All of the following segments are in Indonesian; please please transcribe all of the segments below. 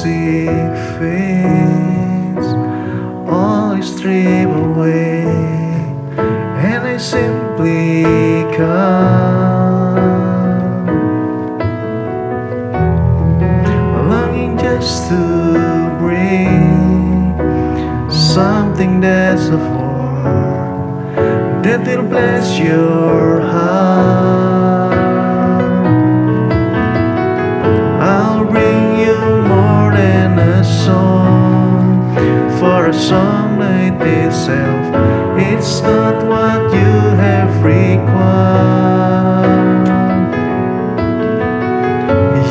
seek face, all is stripped away, and I simply come, longing just to bring something that's a form that will bless your heart. I'll bring you more than a song, for a song like itself, it's not what you have required.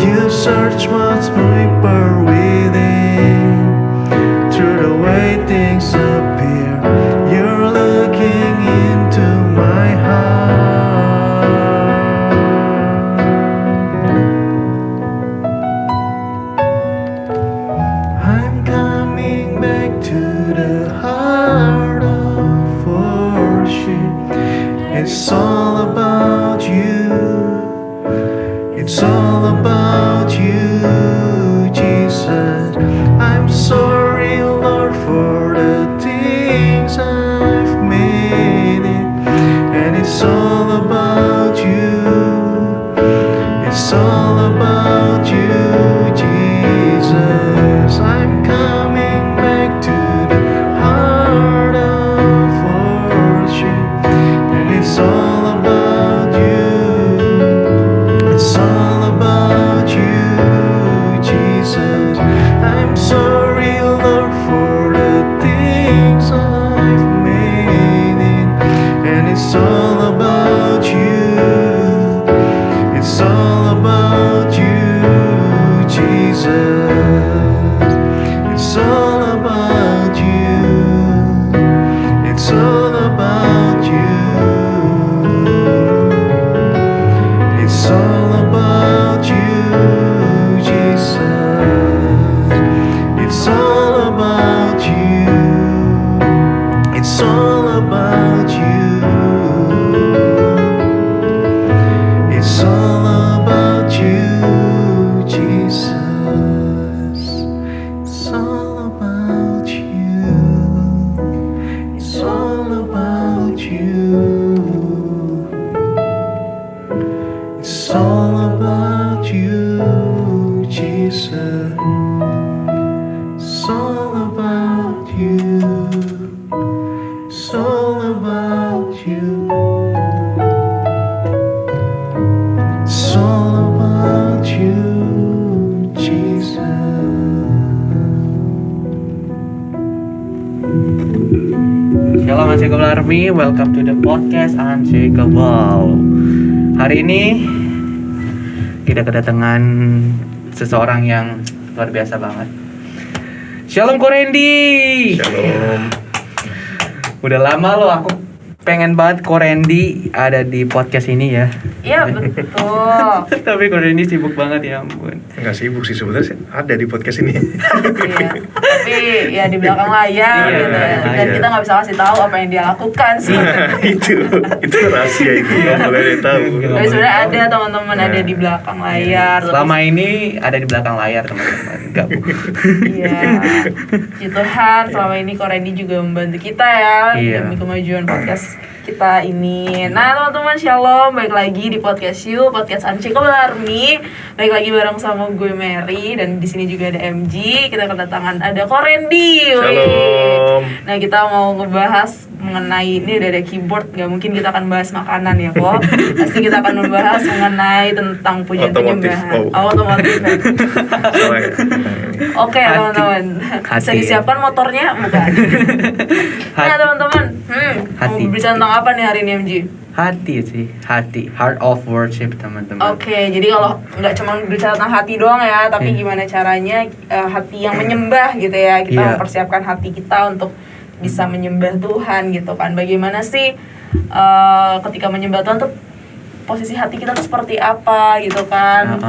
You search much deeper within, through the way things appear, you're looking into my heart. I'm coming back to the heart of worship. It's all about you. It's all about you, Jesus. I'm sorry, Lord, for the things I've made it. And it's all about you. It's all about you, Jesus. I'm coming back to the heart of worship. And it's all about you. It's all about you, Jesus. I'm sorry, Lord, for the things I've made it. And it's all about you. It's all about you, Jesus. It's all about you. It's all about you. It's all about you, Jesus. It's all about you. It's all about you. It's all about you, Jesus. It's all about you. It's all about you. It's all about you, Jesus. It's all about you. It's all about you. It's all about you, Jesus. Shalom Unshakable Army, welcome to the podcast Unshakable. Hari ini kita kedatangan seseorang yang luar biasa banget. Shalom Korendi. Shalom. Udah lama loh aku pengen banget Korendi ada di podcast ini ya. Iya betul. Tapi Korendi sibuk banget ya ampun. Enggak sibuk sih sebenarnya, ada di podcast ini. Iya. Tapi ya di belakang layar Iya, gitu ya. belakang Dan layar. kita nggak bisa kasih tahu apa yang dia lakukan sih. itu rahasia itu, nggak boleh tahu. Tapi sebenarnya ada teman-teman ada di belakang layar. Selama ini ada di belakang layar teman-teman. Enggak Bu. Iya. Puji Tuhan selama ini Korendi juga membantu kita ya Iya. demi kemajuan podcast kita ini. Nah teman-teman shalom, balik lagi di podcast You, podcast Unshakable Army. Balik lagi bareng sama gue Mary dan di sini juga ada MG. Kita kedatangan ada Korendi. Shalom. Nah kita mau ngebahas mengenai ini udah ada keyboard, nggak mungkin kita akan bahas makanan ya kok. Pasti kita akan membahas mengenai tentang pujian Otomotif. penyembahan. Oh. Otomotif. Ya. Salah ya? Oke Hati. teman-teman, bisa Hati. disiapkan motornya bukan? Nah teman-teman, mau Hati. berbicara tentang apa nih hari ini MG? Hati sih, hati, heart of worship teman-teman. Oke, jadi kalau nggak cuma berbicara tentang hati doang ya, tapi Iya. gimana caranya hati yang menyembah gitu ya, kita Iya. mempersiapkan hati kita untuk bisa menyembah Tuhan gitu kan. Bagaimana sih ketika menyembah Tuhan tuh posisi hati kita tuh seperti apa gitu kan.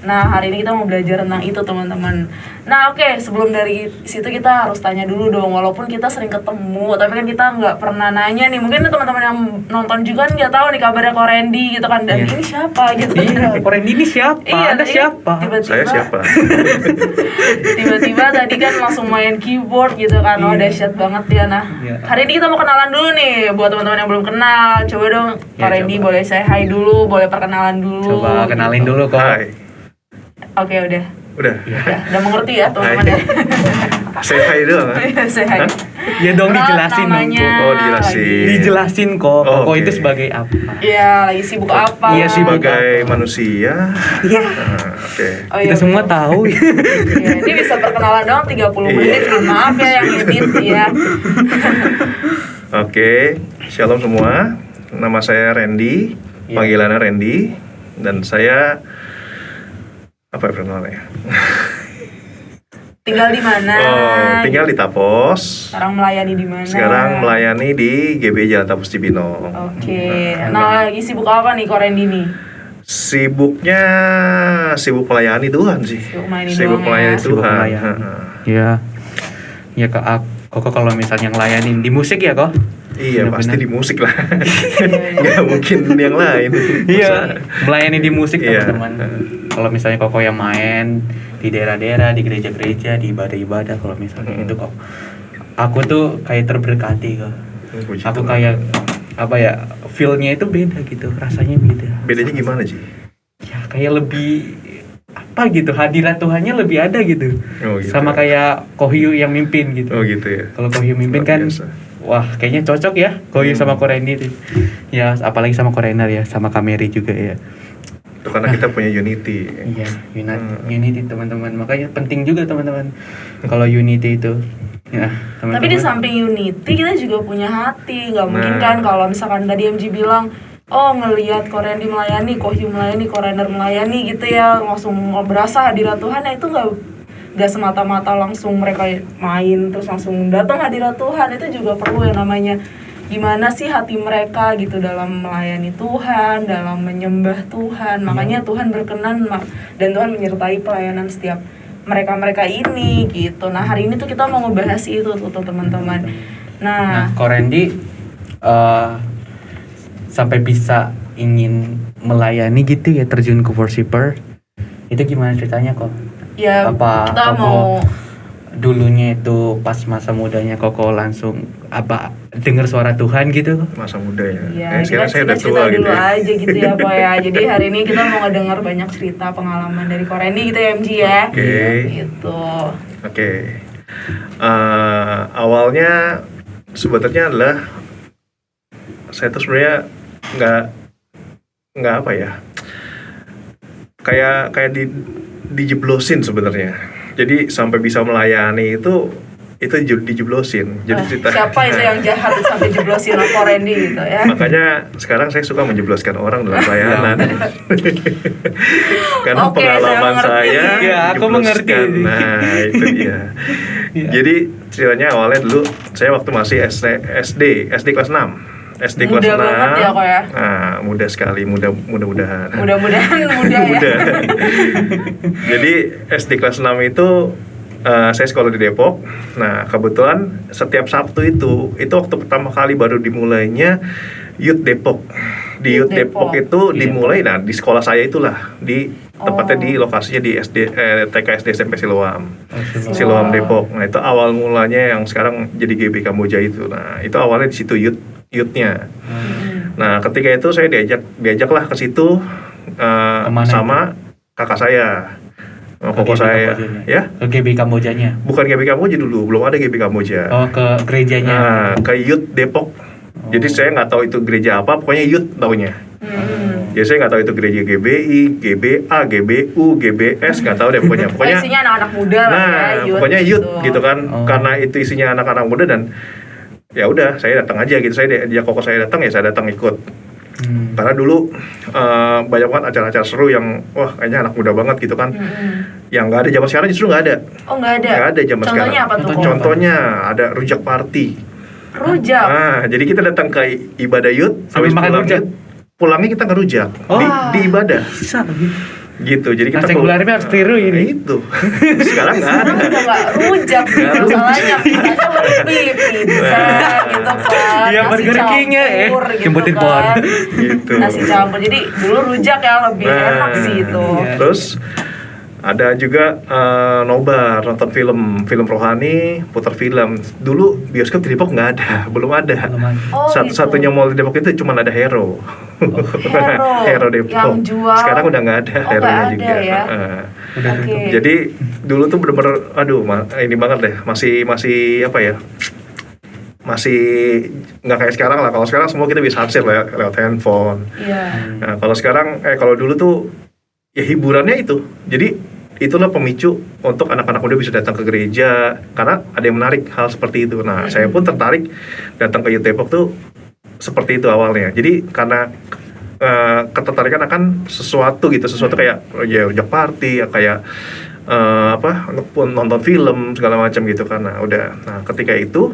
Nah hari ini kita mau belajar tentang itu teman-teman. Nah oke, sebelum dari situ kita harus tanya dulu dong, walaupun kita sering ketemu tapi kan kita nggak pernah nanya nih. Mungkin teman-teman yang nonton juga nggak tahu nih kabarnya Ko Randy gitu kan, dan ini siapa gitu kan. Ko Randy ini siapa? Anda siapa? Saya siapa? Tiba-tiba tadi kan langsung main keyboard gitu kan. Oh dahsyat banget ya. Nah hari ini kita mau kenalan dulu nih buat teman-teman yang belum kenal. Coba dong Ko Randy boleh say hi dulu, boleh perkenalan dulu. Coba kenalin dulu kok. Hai. Oke udah mengerti ya teman-teman ya. Say hi doang. Say hi. Ya dong dijelasin dong. Oh dijelasin. Dijelasin kok. Kok itu sebagai apa? Iya, lagi sibuk apa? Iya sebagai manusia. Iya. Oke. Kita semua tahu. Ya, ini bisa perkenalan doang 30 menit. Maaf ya yang edit ya. Oke, shalom semua. Nama saya Randy, panggilannya Randy, dan saya apa ya perkenalannya? Tinggal di mana? Oh, tinggal di Tapos. Sekarang melayani di mana? Sekarang melayani di GB Jalan Tapos Cibinong. Oke. Nah, lagi sibuk apa nih Ko Randy nih? Sibuk melayani Tuhan sih. Sibuk melayani Tuhan. Iya. Ya Kak, kok kalau misalnya ngelayanin di musik ya kok? Iya, bener-bener. Pasti di musik lah. Nggak mungkin yang lain. Iya, melayani di musik teman-teman. Kalau misalnya kok yang main di daerah-daerah, di gereja-gereja, di ibadah-ibadah, kalau misalnya itu kok aku tuh kayak terberkati kok. Aku kayak apa ya, feel-nya itu beda gitu, rasanya beda. Bedanya gimana sih? Ya kayak lebih apa gitu, hadirat Tuhannya lebih ada gitu. Oh, gitu. Sama kayak Kohyu yang mimpin gitu. Oh gitu ya. Kalau Kohyu mimpin kan wah kayaknya cocok ya Kohyu sama Ko Randy tuh. Ya apalagi sama Ko Rainer ya, sama Kameri juga ya. Itu karena kita punya unity. Iya, unity teman-teman. Makanya penting juga teman-teman kalau unity itu. Ya, teman-teman. Tapi di samping unity kita juga punya hati. Nggak mungkin kan kalau misalkan tadi MG bilang, oh ngelihat Ko Randy melayani, Kohyu melayani, Ko Rainer melayani gitu ya, langsung berasa hadirat Tuhan. Nah itu nggak semata-mata langsung mereka main terus langsung datang hadirat Tuhan. Itu juga perlu yang namanya gimana sih hati mereka gitu dalam melayani Tuhan, dalam menyembah Tuhan. Makanya Tuhan berkenan dan Tuhan menyertai pelayanan setiap mereka ini gitu. Nah hari ini tuh kita mau ngebahas itu tuh teman-teman. Nah Ko Randy sampai bisa ingin melayani gitu ya, terjun ke worshiper, itu gimana ceritanya kok? Ya apa kita mau dulunya itu pas masa mudanya Koko langsung apa dengar suara Tuhan gitu? Masa muda ya. Iya, Sekarang saya udah tua dulu gitu ya. aja gitu ya Ko ya. Jadi hari ini kita mau ngedengar banyak cerita pengalaman dari Ko Randy gitu ya MG ya. Oke. Gitu. Oke. Awalnya sebetulnya adalah saya tuh sebenarnya nggak apa ya, kayak dijeblosin sebenarnya. Jadi sampai bisa melayani itu dijeblosin. Jadi cerita siapa itu yang jahat sampai jeblosin Ko Randy gitu ya. Makanya sekarang saya suka menjebloskan orang dalam pelayanan. Karena Oke, pengalaman saya ya, aku mengerti. Nah, itu dia. Jadi ceritanya awalnya dulu saya waktu masih SD kelas 6. SD kelas 6. Muda banget ya Ko ya. Nah, muda sekali, mudah-mudahan. Mudah-mudahan muda ya. Jadi SD kelas 6 itu saya sekolah di Depok. Nah, kebetulan setiap Sabtu itu waktu pertama kali baru dimulainya Youth Depok. Di Youth Depok itu dimulai, nah di sekolah saya itulah, tepatnya di lokasinya di TK SD SMP Siloam. Siloam Depok. Nah, itu awal mulanya yang sekarang jadi GB Kamboja itu. Nah, itu awalnya di situ youthnya. Nah, ketika itu saya diajaklah ke situ sama kakak saya. Koko saya ya ke GB Kambojanya. Bukan GB Kamboja dulu, belum ada GB Kamboja. Oh, ke gerejanya. Nah, ke Youth Depok. Jadi saya nggak tahu itu gereja apa, pokoknya Youth taunya. Jadi saya nggak tahu itu gereja GBI, GBA, GBU, GBS, nggak tahu deh pokoknya. Isinya anak-anak muda lah ya, pokoknya youth gitu kan. Karena itu isinya anak-anak muda dan ya udah saya datang aja gitu. Saya dia koko saya datang ya saya datang ikut. Karena dulu banyak banget acara-acara seru yang wah kayaknya anak muda banget gitu kan. Yang nggak ada zaman sekarang justru nggak ada. Oh nggak ada. Nggak ada zaman sekarang. Contohnya apa tuh? Contohnya ada rujak party. Rujak. Nah, jadi kita datang ke ibadah youth sambil makan rujak. pulangnya kita ngerujak di ibadah Bisa gitu. Jadi kita Gularmi harus tiru ini. itu sekarang nggak ada. Sekarang udah nggak rujak masalahnya, mereka beli pizza gitu kan, Iya, nasi Burger King-nya, campur gitu jemputin kan, pohon. Gitu. nasi campur. Jadi dulu rujak ya lebih enak sih itu. Iya. Terus ada juga nobar, nonton film rohani, putar film. Dulu bioskop di Depok nggak ada, belum ada. Oh, Satu-satunya gitu. mall di Depok itu cuma ada Hero. Hero Depok. yang jual. Sekarang udah nggak ada Oh, Hero-nya nggak ada juga. ya? Udah Oke. tutup. Jadi dulu tuh bener-bener, aduh, ini banget deh. Masih apa ya? Masih nggak kayak sekarang lah. Kalau sekarang semua kita bisa akses lewat handphone. Iya. Nah, kalau dulu tuh ya hiburannya itu. Jadi itulah pemicu untuk anak-anak muda bisa datang ke gereja karena ada yang menarik hal seperti itu. Nah, saya pun tertarik datang ke Youth Depok tuh seperti itu awalnya. Jadi karena ketertarikan akan sesuatu kayak ya rujak party, ya kayak nonton film segala macam gitu kan. Nah, ketika itu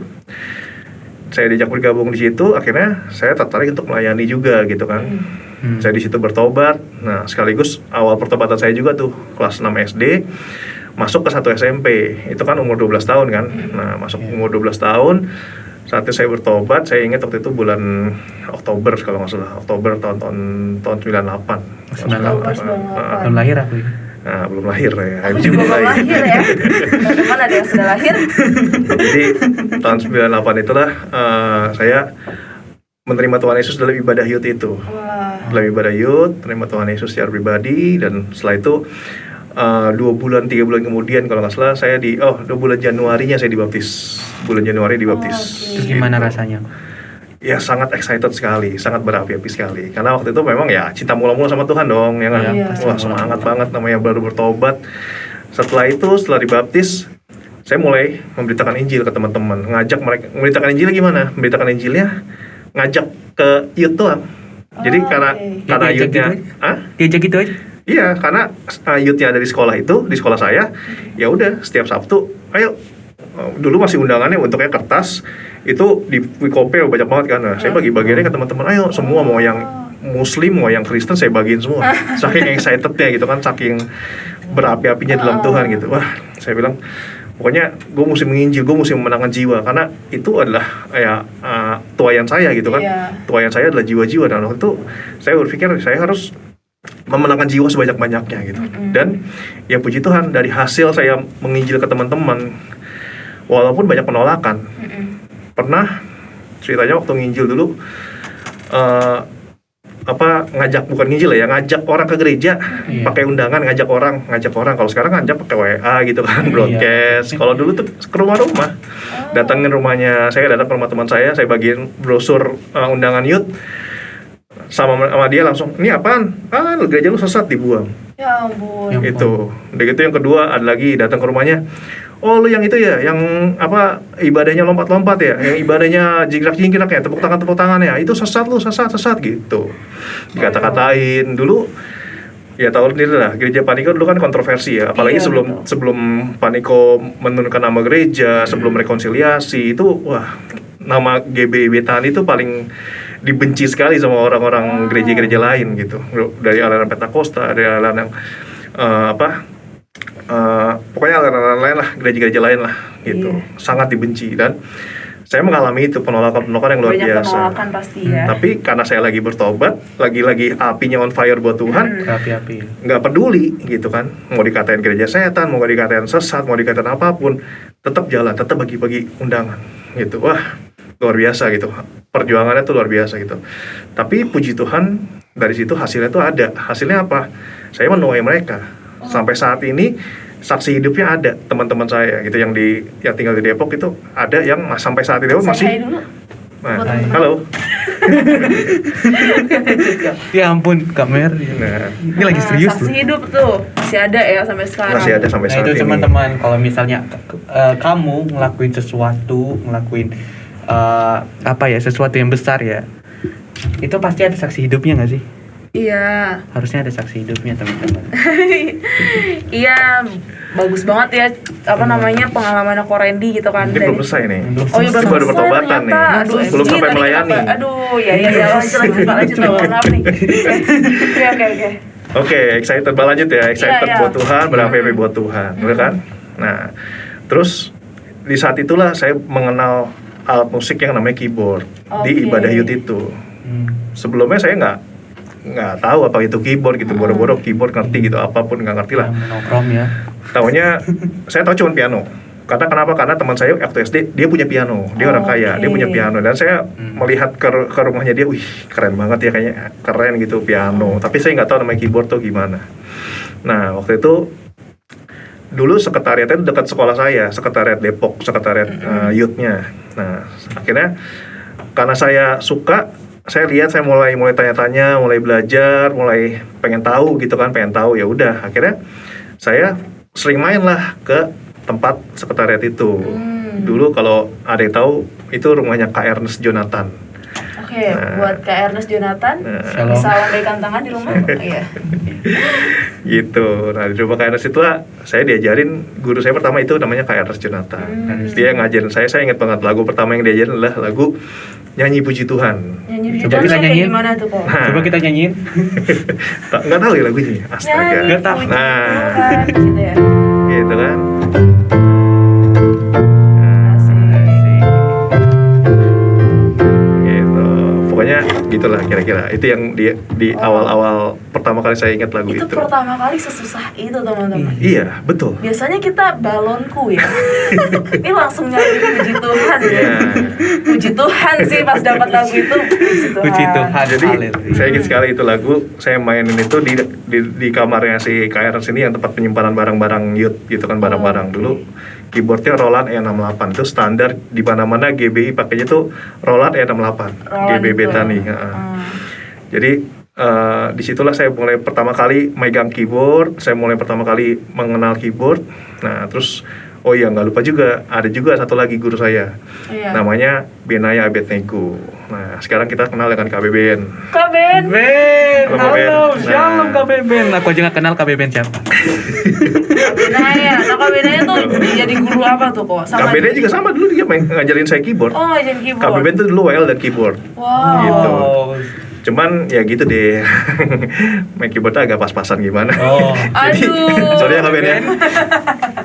saya diajak bergabung di situ, akhirnya saya tertarik untuk melayani juga gitu kan. Saya di situ bertobat. Nah, sekaligus awal pertobatan saya juga tuh kelas 6 SD masuk ke 1 SMP. Itu kan umur 12 tahun kan. Nah, masuk umur 12 tahun saat itu saya bertobat. Saya ingat waktu itu bulan Oktober kalau nggak salah. Oktober tahun 98. 98. Belum lahir aku ya. Nah, belum lahir ya. Aku juga belum lahir ya. Teman ada yang sudah lahir. Jadi tahun 98 itulah saya menerima Tuhan Yesus dalam ibadah youth itu. Dalam ibadah youth, menerima Tuhan Yesus secara pribadi. Dan setelah itu 3 bulan kemudian kalau nggak salah saya 2 bulan Januarinya saya dibaptis. Bulan Januari dibaptis. Terus gimana rasanya? Ya sangat excited sekali, sangat berapi-api sekali. Karena waktu itu memang ya cinta mula-mula sama Tuhan dong, ya kan? Iya. Wah, semangat banget namanya baru bertobat. Setelah dibaptis, saya mulai memberitakan Injil ke teman-teman, ngajak mereka. Memberitakan Injil gimana? Memberitakan Injilnya ngajak ke youth doang. Jadi karena youth-nya Diajak gitu aja. iya, karena youth-nya ada di sekolah saya, ya udah setiap Sabtu, ayo. Dulu masih undangannya bentuknya kertas, itu di Wikope banyak banget kan. Nah, saya bagi-bagiannya ke teman-teman, ayo semua, mau yang Muslim mau yang Kristen saya bagiin semua. Saking excitednya gitu kan, saking berapi-apinya dalam Tuhan gitu. Wah, saya bilang pokoknya gue mesti menginjil, gue mesti memenangkan jiwa, karena itu adalah tuayan saya gitu kan. Tuayan saya adalah jiwa-jiwa, dan waktu itu saya berpikir saya harus memenangkan jiwa sebanyak-banyaknya gitu. Dan ya puji Tuhan, dari hasil saya menginjil ke teman-teman, walaupun banyak penolakan. Pernah ceritanya waktu nginjil dulu ngajak orang ke gereja, pakai undangan, ngajak orang. Kalau sekarang ngajak pakai WA gitu kan, broadcast. Kalau dulu tuh ke rumah-rumah, datangin rumahnya. Saya datang ke rumah teman saya bagiin brosur undangan youth, sama dia langsung, ini apaan? Gereja lu sesat, dibuang. Ya ampun. Itu. Udah gitu yang kedua ada lagi datang ke rumahnya. Oh, lu yang itu ya, yang ibadahnya lompat-lompat ya, yang ibadahnya jingkrak-jingkrak ya, tepuk tangan ya, itu sesat gitu. Dikata-katain dulu. Ya tahu sendiri lah, gereja Paniko dulu kan kontroversi ya, apalagi sebelum Paniko menurunkan nama gereja, sebelum rekonsiliasi itu, wah, nama GBI Betani itu paling dibenci sekali sama orang-orang gereja-gereja lain gitu, dari aliran Pentakosta, dari aliran yang pokoknya aliran lain lah, gereja-gereja lain lah gitu, sangat dibenci. Dan saya mengalami itu penolakan yang luar banyak biasa. penolakan pasti ya. Tapi karena saya lagi bertobat, lagi apinya on fire buat Tuhan, Api-api. nggak peduli gitu kan, mau dikatain gereja setan, mau dikatain sesat, mau dikatain apapun, tetap jalan, tetap bagi-bagi undangan gitu. Wah, luar biasa gitu, perjuangannya tuh luar biasa gitu. Tapi puji Tuhan, dari situ hasilnya tuh ada. Hasilnya apa? Saya menuai mereka. Sampai saat ini saksi hidupnya ada, teman-teman saya gitu yang tinggal di Depok itu ada yang sampai saat ini masih. Hai dulu. Nah, halo. Ya ampun, Kak Mer. Nah, Ini lagi serius Saksi loh. hidup tuh masih ada ya sampai sekarang. masih ada sampai Nah saat itu ini. teman-teman, kalau misalnya kamu ngelakuin sesuatu, sesuatu yang besar ya, itu pasti ada saksi hidupnya nggak sih? Iya. Harusnya ada saksi hidupnya teman-teman. Iya, bagus banget ya namanya pengalaman Ko Randy gitu kan. Ini belum selesai nih. Oh iya Ini baru pertobatan nih. Aduh, Belum SG, sampai tadi melayani. kenapa? Aduh, ya lanjut maaf nih. Oke. Oke, excited lanjut ya. Excited Iya. buat Tuhan, berhappy buat Tuhan, bener kan? Nah, terus di saat itulah saya mengenal alat musik yang namanya keyboard di Oke. ibadah youth itu. Sebelumnya saya nggak tahu apa itu keyboard gitu, boro-boro keyboard ngerti gitu, apapun nggak ngerti lah. Monokrom ya. Taunya saya tahu cuma piano. Karena teman saya waktu SD dia punya piano, dia orang kaya, dia punya piano, dan saya melihat ke rumahnya dia, wih keren banget ya, kayaknya keren gitu piano. Tapi saya nggak tahu namanya keyboard tuh gimana. Nah waktu itu dulu sekretariatnya dekat sekolah saya, sekretariat Depok, sekretariat youth-nya. Nah akhirnya karena saya suka, saya lihat, saya mulai tanya-tanya, mulai belajar, mulai pengen tahu gitu kan, ya udah akhirnya saya sering main lah ke tempat sekretariat itu. Dulu kalau ada yang tahu itu rumahnya Kak Ernest Jonathan. Oke, buat Kak Ernest Jonathan, Shalom. bisa lambaikan tangan di rumah. Iya. Gitu. Nah di rumah Kak Ernest itu saya diajarin, guru saya pertama itu namanya Kak Ernest Jonathan. Dia ngajarin saya ingat banget lagu pertama yang diajarin adalah lagu Nyanyi Puji Tuhan. Nyanyi Coba Coba kita kayak nyanyiin. gimana tuh kok? Coba kita nyanyiin. Nggak tahu ya lagunya, astaga. Nggak tahu. Nah, gitu ya. gitu kan. Asik. Gitu. Pokoknya gitulah kira-kira. Itu yang di awal-awal pertama kali saya ingat lagu Itu itu. pertama kali sesusah itu teman-teman. Iya, betul. Biasanya kita balonku ya. Ini langsung nyari puji Tuhan ya. Iya. Puji Tuhan sih pas dapat lagu itu. Puji Tuhan. Jadi Haleluya. saya ingat sekali itu lagu, saya mainin itu di kamarnya si KR sini yang tempat penyimpanan barang-barang youth gitu kan, barang-barang dulu. Keyboardnya Roland E68 itu standar di mana-mana GBI pakainya tuh Roland E68 Roland GB itu. Bethany. Jadi disitulah saya mulai pertama kali megang keyboard, saya mulai pertama kali mengenal keyboard. Nah terus oh iya nggak lupa juga ada juga satu lagi guru saya, Iya. namanya Benaya Abednego. Nah sekarang kita kenal dengan Kak Beben. Kak Ben. Ben, Halo, Ben. halo, shalom Nah. Kak Beben. Aku aja nggak kenal Kak Beben siapa. Benaya. Nah Kak Benaya tuh jadi guru apa tuh kok? Kak Beben juga sama dulu, dia ngajarin saya keyboard. Oh ngajarin keyboard. Kak Beben tuh dulu WL dan keyboard. Wow. Gitu. Cuman ya gitu deh, main keyboardnya agak pas-pasan gimana. Oh. Aduh. Sorry ya Kak Ben ya.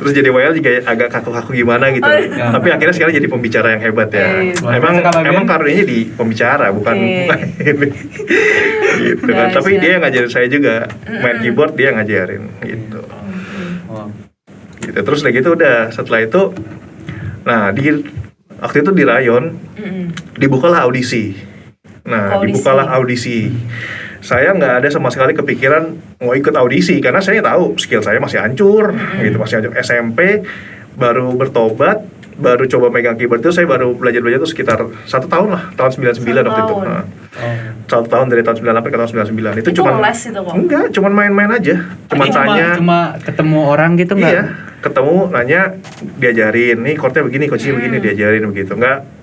Terus jadi WL juga agak kaku-kaku gimana gitu. Aduh. Tapi akhirnya sekarang jadi pembicara yang hebat ya. Eh, Emang Kak Ben. emang karunyanya di pembicara, bukan Eh. bukan ini. Gitu kan. Guys, Tapi ya. dia yang ngajarin saya juga main keyboard, dia yang ngajarin gitu. Oh. Gitu. Terus udah gitu setelah itu, nah waktu itu di Rayon dibukalah audisi. Nah, Audisi. dibukalah audisi. Saya nggak ada sama sekali kepikiran mau ikut audisi karena saya tahu skill saya masih hancur, gitu, masih hancur. SMP baru bertobat, baru coba megang keyboard itu saya baru belajar tuh sekitar 1 tahun lah, tahun 99 waktu itu. tahun. Nah, Oh. 1 tahun dari tahun 98 ke tahun 99 itu Itu cuman les itu kok? enggak, cuman main-main aja, cuman Ini tanya. cuma ketemu orang gitu nggak? Iya, ketemu nanya, diajarin, nih chordnya begini, kunci begini, diajarin begitu.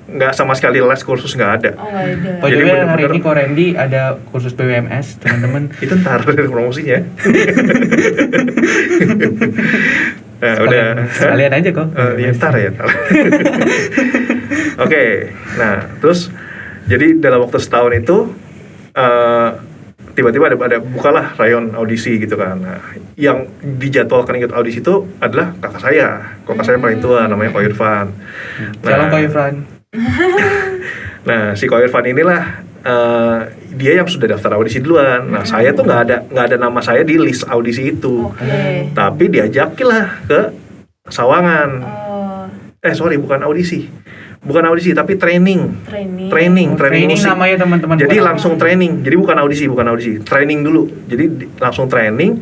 Nggak sama sekali les kursus, nggak ada. Oh nggak ada. By the Jadi way, hari bener-bener- ini Ko Randy ada kursus BWMS, teman-teman. Itu ntar promosinya. Nah, udah. Sekalian aja kok. Ya ntar ya. Ntar. Oke, nah terus jadi dalam waktu setahun itu tiba-tiba ada bukalah rayon audisi gitu kan. Nah, yang dijadwalkan ikut audisi itu adalah kakak saya paling tua, namanya Ko Irfan. Shalom Ko Irfan. Nah si Ko Irfan inilah dia yang sudah daftar audisi duluan. Nah saya tuh nggak ada nama saya di list audisi itu. Oke. Tapi diajakilah ke Sawangan. Oh, Sorry, bukan audisi tapi training training. Training musik. namanya teman-teman. Jadi Bukan- langsung training, jadi bukan audisi, training dulu. Jadi langsung training,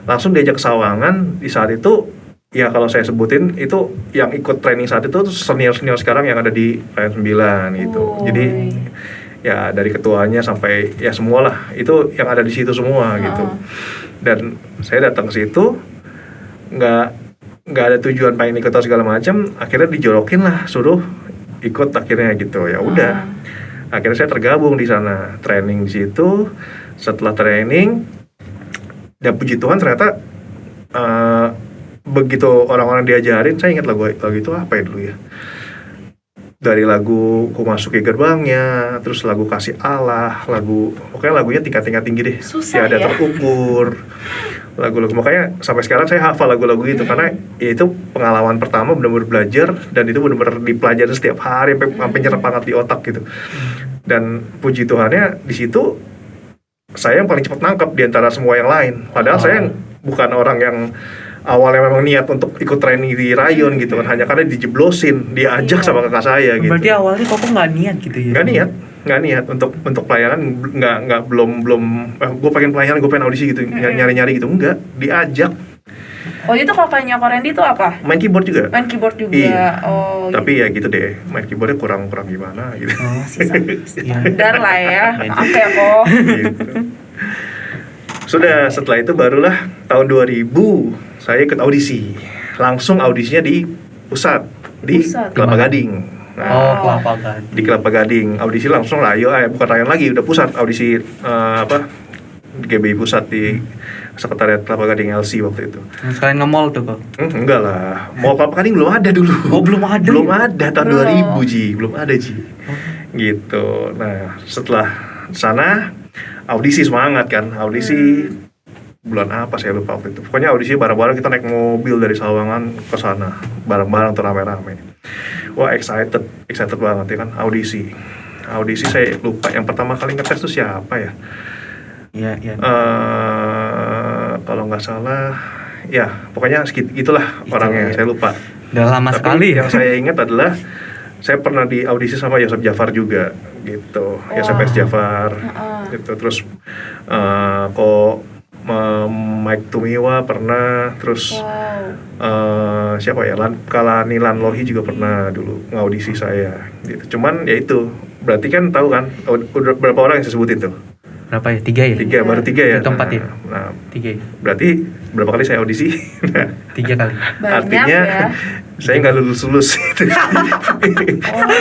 langsung diajak ke Sawangan. Di saat itu ya kalau saya sebutin itu yang ikut training saat itu senior sekarang yang ada di Rayon 9 gitu. Oh, Jadi iya. ya dari ketuanya sampai ya semualah itu yang ada di situ semua gitu. Dan saya datang ke situ nggak ada tujuan pengen ikut atau segala macam, akhirnya dijorokin lah, suruh ikut akhirnya gitu. Ya udah, akhirnya saya tergabung di sana, training di situ. Setelah training, dan puji Tuhan ternyata begitu orang-orang diajarin, saya ingat lagu itu apa ya dulu ya, dari lagu Ku Masuki Gerbangnya, terus lagu Kasih Allah, pokoknya lagunya tingkat-tingkat tinggi deh, Susah tiada ya? terukur, lagu-lagu, makanya sampai sekarang saya hafal lagu-lagu itu karena ya itu pengalaman pertama benar-benar belajar, dan itu benar-benar dipelajari setiap hari sampai nyerap banget di otak gitu. Dan puji Tuhannya di situ saya yang paling cepat nangkep di antara semua yang lain, padahal saya bukan orang yang awalnya memang niat untuk ikut training di Rayon gitu kan, hanya karena dijeblosin, diajak sama kakak saya gitu. Berarti awalnya Koko nggak niat gitu ya? Nggak niat untuk pelayanan, nggak belum gue pengen pelayanan, gue pengen audisi gitu, nyari gitu, enggak, diajak. Oh itu kakaknya Korendi itu apa? Main keyboard juga. Main keyboard juga. Iya. Oh. Tapi ya gitu deh, main keyboardnya kurang gimana gitu. Oh, Standar lah ya. Maaf ya kok. Gitu. Sudah, setelah itu barulah tahun 2000 saya ikut audisi. Langsung audisinya di pusat, di Pusat. Kelapa Gading. Oh, Kelapa Gading. Di Kelapa Gading, audisi langsung bukan Rayon lagi, udah pusat audisi GBI pusat di sekretariat Kelapa Gading LC waktu itu. Sekalian nge-mall tuh kok? Enggak lah, mau Kelapa Gading belum ada dulu. Oh, belum ada. Belum Ya? ada tahun 2000 Ji, belum ada Ji. Gitu. Nah, setelah sana audisi semangat kan, audisi bulan apa saya lupa waktu itu. Pokoknya audisi bareng-bareng, kita naik mobil dari Sawangan ke sana, bareng-bareng tuh rame-rame. Wah, excited banget ya kan, audisi saya lupa yang pertama kali ngetes tuh siapa ya. Iya. Kalau nggak salah ya pokoknya gitulah orangnya, saya lupa. Udah lama Tapi sekali ya? yang saya ingat adalah saya pernah di audisi sama Yosef Jafar juga gitu. Yosef S. Jafar gitu. Terus Mike Tumiwa pernah, terus siapa ya, Kalani Lanlohi juga pernah dulu ngaudisi saya gitu. Cuman ya itu berarti kan tahu kan udah berapa orang yang saya sebutin tuh? Berapa ya? 3 ya? Baru 3 ya? Itu 4 ya? Nah, 3 ya? berarti berapa kali saya audisi? 3 kali. Banyak Artinya ya. saya nggak lulus.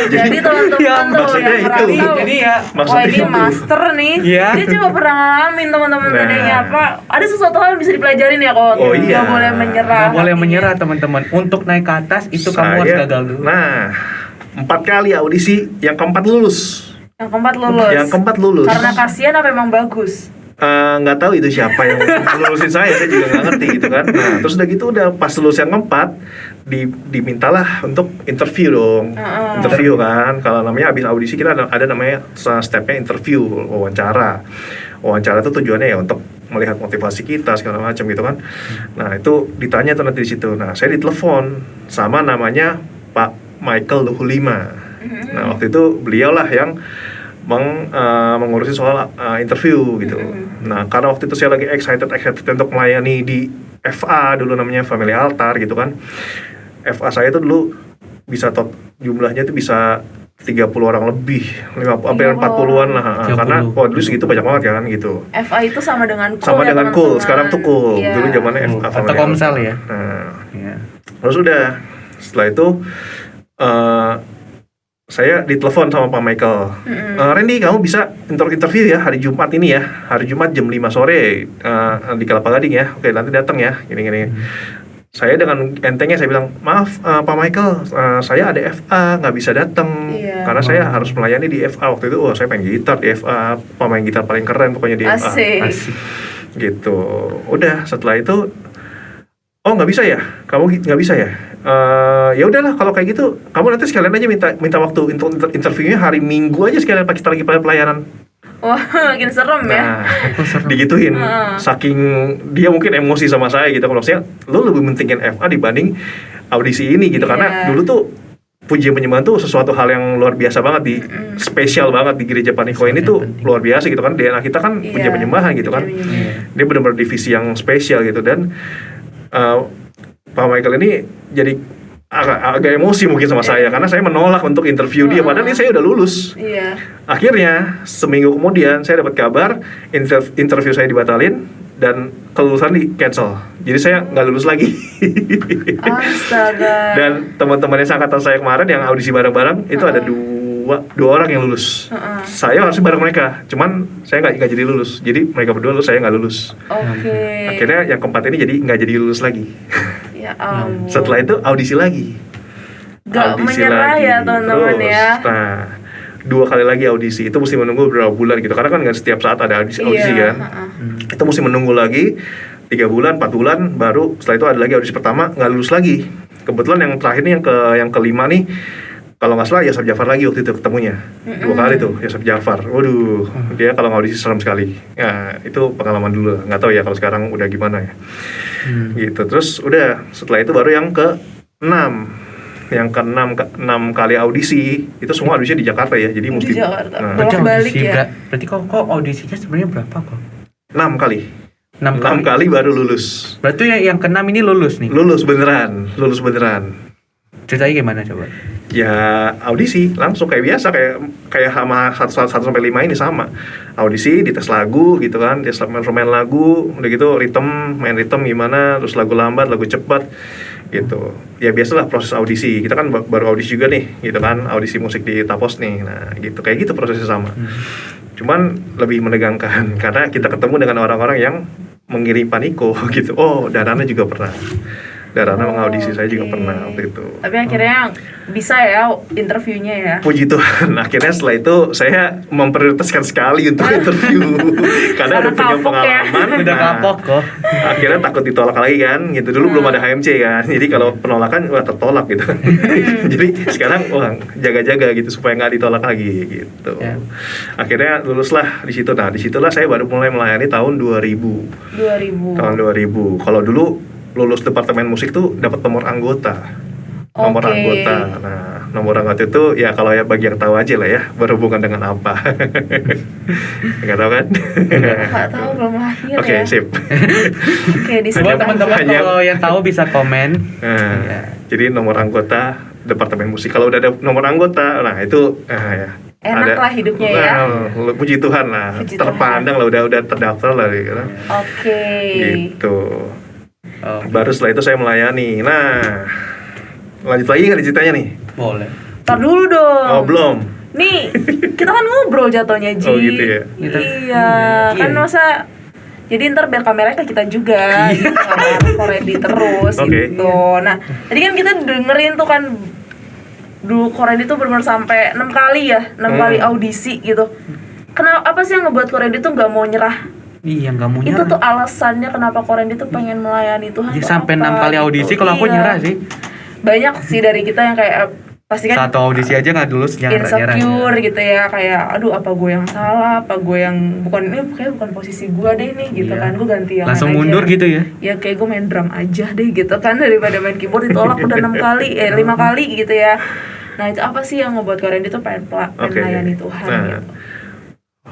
Jadi teman-teman Ya, tuh maksudnya yang itu. merasa, Jadi ya, wah Maksudnya ini itu. master nih. Iya. Dia juga pernah ngalamin teman-teman Nah. adanya apa? Ada sesuatu hal yang bisa dipelajarin ya kok. Oh, iya. Gak boleh menyerah. nggak boleh hatinya. menyerah teman-teman. Untuk naik ke atas itu kamu harus gagal dulu. Nah, 4 kali audisi, yang keempat lulus. Yang keempat lulus. Karena kasihan apa emang bagus? Nggak tahu itu siapa yang lulusin saya juga nggak ngerti gitu kan. Nah, terus udah gitu pas lulus yang keempat dimintalah untuk interview dong. Interview kan, kalau namanya abis audisi kita ada namanya stepnya interview, wawancara itu tujuannya ya untuk melihat motivasi kita segala macam gitu kan. Nah itu ditanya tuh nanti di situ. Nah saya ditelepon sama namanya Pak Michael Luhulima. Nah waktu itu beliau lah yang mengurusi soal interview gitu. Nah karena waktu itu saya lagi excited untuk melayani di FA dulu, namanya Family Altar gitu kan. FA saya itu dulu bisa jumlahnya itu bisa 30 orang lebih, hampir 40-an lah. 30. Karena dulu segitu banyak banget kan gitu. FA itu sama dengan cool. Sama ya, dengan teman-teman. cool, sekarang tuh cool. Iya. Dulu zamannya FA Atau Komsel ya? Nah, Iya. terus udah setelah itu saya ditelepon sama Pak Michael. Randy, kamu bisa interview ya hari Jumat ini ya, hari Jumat jam 5 sore di Kelapa Gading ya. Oke, nanti datang ya, gini-gini. Saya dengan entengnya saya bilang, maaf Pak Michael, saya ada FA, nggak bisa datang. Karena saya harus melayani di FA waktu itu. Saya pengen gitar di FA, pemain gitar paling keren pokoknya di FA. Asik. Gitu. Udah setelah itu, oh nggak bisa ya, kamu nggak bisa ya. Ya udahlah kalau kayak gitu, kamu nanti sekalian aja minta waktu untuk interviewnya hari Minggu aja sekalian, pas kita lagi pelayanan. Wah, makin serem ya. Nah, digituin. Saking dia mungkin emosi sama saya gitu. Kalau saya, lo lebih mentingin FA dibanding audisi ini gitu. Karena dulu tuh pujian penyembahan tuh sesuatu hal yang luar biasa banget, spesial banget di gereja Paniko ini tuh luar biasa gitu kan. DNA kita kan pujian penyembahan gitu kan. Dia benar-benar divisi yang spesial gitu. Dan Pak Michael ini jadi agak emosi mungkin sama saya karena saya menolak untuk interview dia, padahal ini saya udah lulus. Akhirnya seminggu kemudian saya dapat kabar interview saya dibatalin dan kelulusan di cancel. Jadi saya nggak lulus lagi. Astaga. Dan teman-teman yang angkatan saya kemarin yang audisi bareng-bareng itu ada dua orang yang lulus. Saya harusnya bareng mereka, cuman saya nggak jadi lulus. Jadi mereka berdua lulus, saya nggak lulus. Oke. Akhirnya yang keempat ini jadi nggak jadi lulus lagi. Ya ampun. Setelah itu audisi lagi. Gak Audisi menyerah lagi. ya teman-teman Terus, ya. Nah, 2 kali lagi audisi. Itu mesti menunggu beberapa bulan gitu. Karena kan nggak setiap saat ada audisi Iya, kan. Itu mesti menunggu lagi 3 bulan, 4 bulan, baru setelah itu ada lagi audisi pertama, nggak lulus lagi. Kebetulan yang terakhir nih yang kelima nih, kalau nggak salah Yasef Jafar lagi waktu itu ketemunya. 2 kali tuh Yasef Jafar. Waduh, dia kalau ngaudisi serem sekali. Ya, itu pengalaman dulu. Nggak tahu ya kalau sekarang udah gimana ya. Gitu. Terus udah setelah itu baru yang ke-6. Yang ke-6 kali audisi itu semua audisinya di Jakarta ya. Jadi mesti Jakarta. Nah, Berarti Bolak-balik audisi ya. berarti kok audisinya sebenarnya berapa kok? 6 kali. 6 6 kali baru lulus. Berarti yang ke-6 ini lulus nih. Lulus beneran. Ceritanya gimana coba? Ya audisi langsung kayak biasa, kayak sama 1 sampai 5 ini sama. Audisi, dites lagu gitu kan, dites main lagu, udah gitu main ritme gimana, terus lagu lambat, lagu cepat gitu. Ya biasalah proses audisi. Kita kan baru audisi juga nih, gitu kan, audisi musik di Tapos nih. Nah, gitu. Kayak gitu prosesnya sama. Cuman lebih menegangkan karena kita ketemu dengan orang-orang yang mengirim Paniko gitu. Oh, Darana juga pernah. Darana mengaudisi saya juga pernah waktu itu. Tapi akhirnya bisa ya interviewnya ya. Puji Tuhan, akhirnya setelah itu saya memprioritaskan sekali untuk interview karena udah punya kapok ya. pengalaman. Udah kapok kok. Akhirnya takut ditolak lagi kan, gitu dulu belum ada HMC kan, jadi kalau penolakan wah tertolak gitu. Jadi sekarang wah jaga-jaga gitu supaya nggak ditolak lagi gitu. Ya. Akhirnya luluslah di situ. Nah disitulah saya baru mulai melayani tahun 2000. 2000. Tahun 2000. Kalau dulu lulus departemen musik tuh dapat nomor anggota. Nomor Oke. anggota. Nah, nomor anggota itu ya kalau ya bagi yang tahu aja lah ya, berhubungan dengan apa. Enggak tahu kan? Nggak tahu belum lahir Oke, ya. sip. Oke, di sini Buat teman-teman Hanya- kalau yang tahu bisa komen. Nah, Iya. jadi nomor anggota departemen musik. Kalau udah ada nomor anggota, nah itu ya. Enak lah hidupnya ya. Nah, puji Tuhan lah, Puji terpandang lah, udah terdaftar lah gitu. Oke. Gitu. Oh, Baru setelah itu saya melayani. Nah, lanjut lagi nggak ceritanya nih? boleh. Tar dulu dong. Oh belum. Nih, kita kan ngobrol jatuhnya, Ji. Oh, gitu ya? Iya, kan Iya. masa jadi ntar biar kameranya ke kita juga, gitu, nggak Koredi terus Oke. gitu. Nah, tadi kan kita dengerin tuh kan dulu Koredi tuh benar sampai 6 kali ya, 6 kali audisi gitu. Kenapa apa sih yang ngebuat Koredi tuh nggak mau nyerah? Iya, nggak mau Itu nyerah. tuh alasannya kenapa Koredi tuh pengen melayani Tuhan. Ya, tuh sampai apa 6 kali gitu. audisi kalau aku Iya. nyerah sih. Banyak sih dari kita yang kayak pasti kan Satu audisi aja nggak lulus nyerah. insecure gitu ya, kayak aduh apa gue yang salah, apa gue yang kayak bukan posisi gue deh nih gitu Iya. kan, gue ganti yang Langsung lain mundur aja. gitu ya. Ya kayak gue main drum aja deh gitu kan, daripada main keyboard ditolak udah 6 kali 5 kali gitu ya. Nah itu apa sih yang ngebuat Koredi tuh pengen Oke. melayani Tuhan Nah, gitu.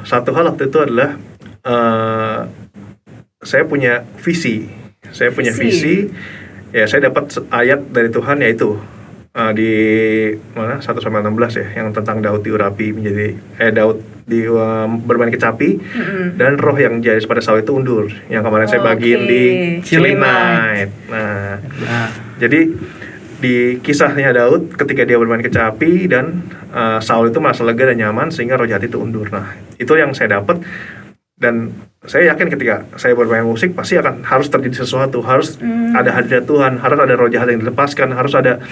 satu hal waktu itu adalah saya punya visi. Saya punya visi. Ya, saya dapat ayat dari Tuhan yaitu di mana 1 sampai 16 ya, yang tentang Daud diurapi menjadi Daud bermain kecapi dan roh yang jadi pada Saul itu undur. Yang kemarin saya bagiin Oke. di Chilling Night. Nah, Nah, jadi di kisahnya Daud ketika dia bermain kecapi dan Saul itu merasa lega dan nyaman sehingga roh jahat itu undur. Nah, itu yang saya dapat dan saya yakin ketika saya bermain musik pasti akan harus terjadi sesuatu, harus ada hadirat Tuhan, harus ada roh jahat yang dilepaskan, harus ada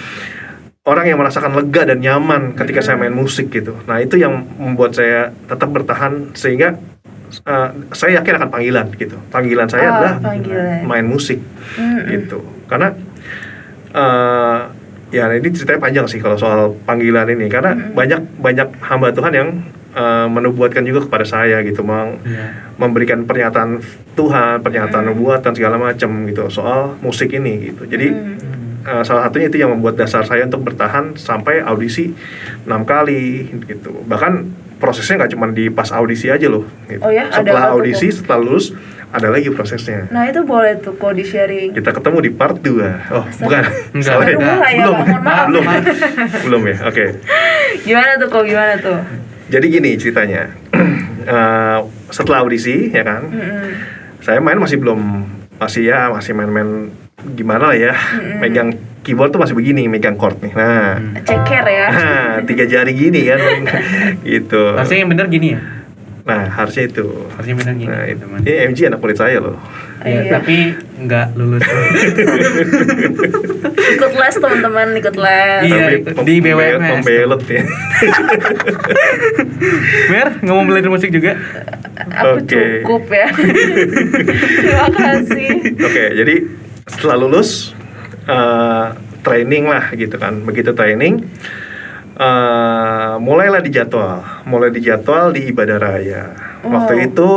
orang yang merasakan lega dan nyaman ketika saya main musik gitu. Nah, itu yang membuat saya tetap bertahan sehingga saya yakin akan panggilan gitu. Panggilan saya adalah panggilan. main musik gitu. Karena ya ini ceritanya panjang sih kalau soal panggilan ini karena banyak hamba Tuhan yang menubuatkan juga kepada saya gitu, memberikan pernyataan Tuhan, pernyataan nubuatan segala macam gitu soal musik ini gitu. Jadi salah satunya itu yang membuat dasar saya untuk bertahan sampai audisi 6 kali gitu. Bahkan prosesnya nggak cuma di pas audisi aja loh gitu. Oh ya, ada Setelah apa tuh, audisi, Ko? setelah lulus ada lagi prosesnya. Nah itu boleh tuh kok di sharing. Kita ketemu di part 2. Oh, bukan. Enggak. Salah ya? Baru mulai ya, Belum. Pak. Mohon maaf. Belum. Belum ya. Oke. Gimana tuh kok, gimana tuh? Jadi gini ceritanya. Setelah audisi ya kan. Saya main masih main-main gimana lah ya. Megang keyboard tuh masih begini, megang chord nih. Nah, Ceker ya. 3 jari gini kan. Gitu. harusnya yang bener gini ya. Nah, harusnya itu. Harusnya benar gini, Nah, teman. ini MG anak murid saya loh. Ya, Iya. tapi nggak lulus. Ikut les teman-teman, ikut les. Iya, Tapi di BWMS. Pembelot ya. Mer, nggak mau belajar musik juga? Aku Oke. cukup ya. Terima kasih. Oke, jadi setelah lulus training lah gitu kan. Begitu training, mulai dijadwal di Ibadah Raya. Waktu Oh. itu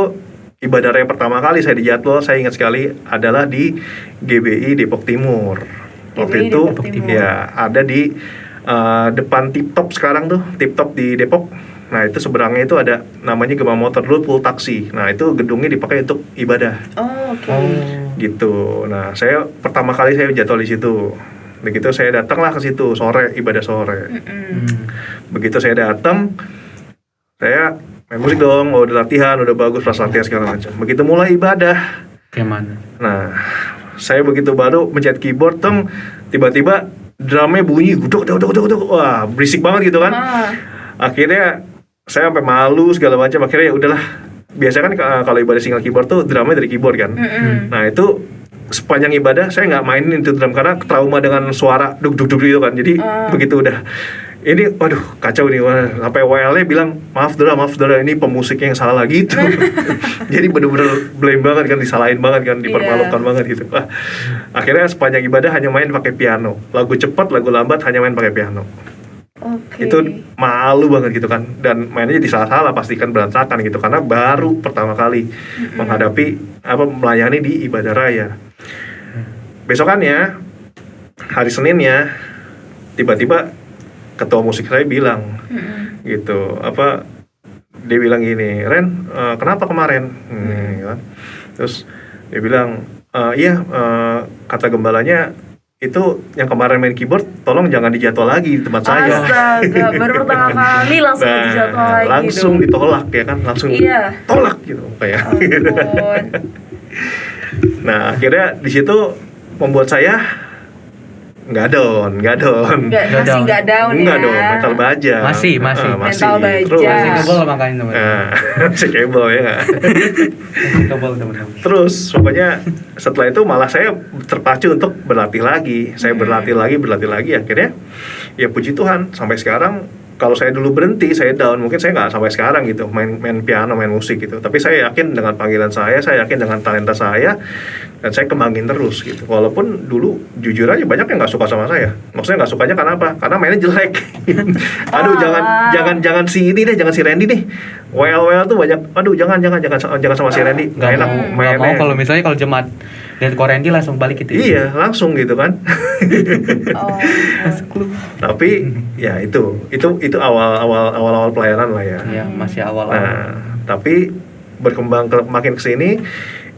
Ibadah Raya pertama kali saya dijadwal, saya ingat sekali adalah di GBI Depok Timur. Waktu GBI itu Depok Timur. ya ada di depan Tip Top sekarang tuh, Tip Top di Depok. Nah itu seberangnya itu ada namanya Gema Motor, dulu Pool Taksi. Nah itu gedungnya dipakai untuk ibadah Oh, oke. gitu. Nah saya pertama kali saya jadwal di situ. Begitu saya datanglah ke situ sore, ibadah sore. Begitu saya datang, saya main musik dong, udah latihan, udah bagus pas latihan segala macam. Begitu mulai ibadah, Gimana? nah saya begitu baru mencet keyboard, tiba-tiba drumnya bunyi, guduk, wah berisik banget gitu kan. Akhirnya saya sampai malu segala macam. Akhirnya ya udahlah. Biasa kan kalau ibadah single keyboard tuh drumnya dari keyboard kan. Nah itu sepanjang ibadah saya nggak mainin itu drum karena trauma dengan suara duk gitu kan. Jadi begitu udah ini, waduh kacau nih. Sampai WL-nya bilang maaf Dora, ini pemusiknya yang salah gitu. Jadi bener-bener blame banget kan, disalahin banget kan, dipermalukan banget gitu. Akhirnya sepanjang ibadah hanya main pakai piano. Lagu cepat, lagu lambat hanya main pakai piano. Oke. Itu malu banget gitu kan, dan mainnya jadi salah-salah pasti kan berantakan gitu karena baru pertama kali menghadapi melayani di Ibadah Raya. Besokannya hari Seninnya tiba-tiba ketua musik saya bilang gitu, dia bilang gini, Ren, kenapa kemarin? Kan? Terus dia bilang kata gembalanya itu yang kemarin main keyboard tolong jangan dijadwal lagi di tempat saya. Astaga, baru pertama kali langsung dijadwal lagi langsung dong. ditolak ya kan, langsung Iya. tolak gitu kayak. Ampun. Nah akhirnya di situ membuat saya nggak down. Nggak down. Enggak dong, mental baja. Masih. Mental baja. Terus Masih kebal makanya teman. masih kebal ya nggak. Masih kebal teman-teman. Terus pokoknya setelah itu malah saya terpacu untuk berlatih lagi. Saya berlatih lagi akhirnya ya puji Tuhan sampai sekarang. Kalau saya dulu berhenti, saya down, mungkin saya nggak sampai sekarang gitu main piano, main musik gitu. Tapi saya yakin dengan panggilan saya yakin dengan talenta saya, dan saya kembangin terus gitu. Walaupun dulu jujur aja banyak yang nggak suka sama saya. Maksudnya nggak sukanya karena apa? Karena mainnya jelek. Aduh jangan si ini deh, jangan si Randy nih. WL tuh banyak. Aduh jangan sama si Randy. Nggak enak mau mainnya. kalau misalnya kalau jemaat dan Korendi langsung balik gitu. Iya langsung gitu kan. Oh. Tapi ya itu awal pelayanan lah ya. Iya, masih awal. Nah, tapi berkembang makin kesini,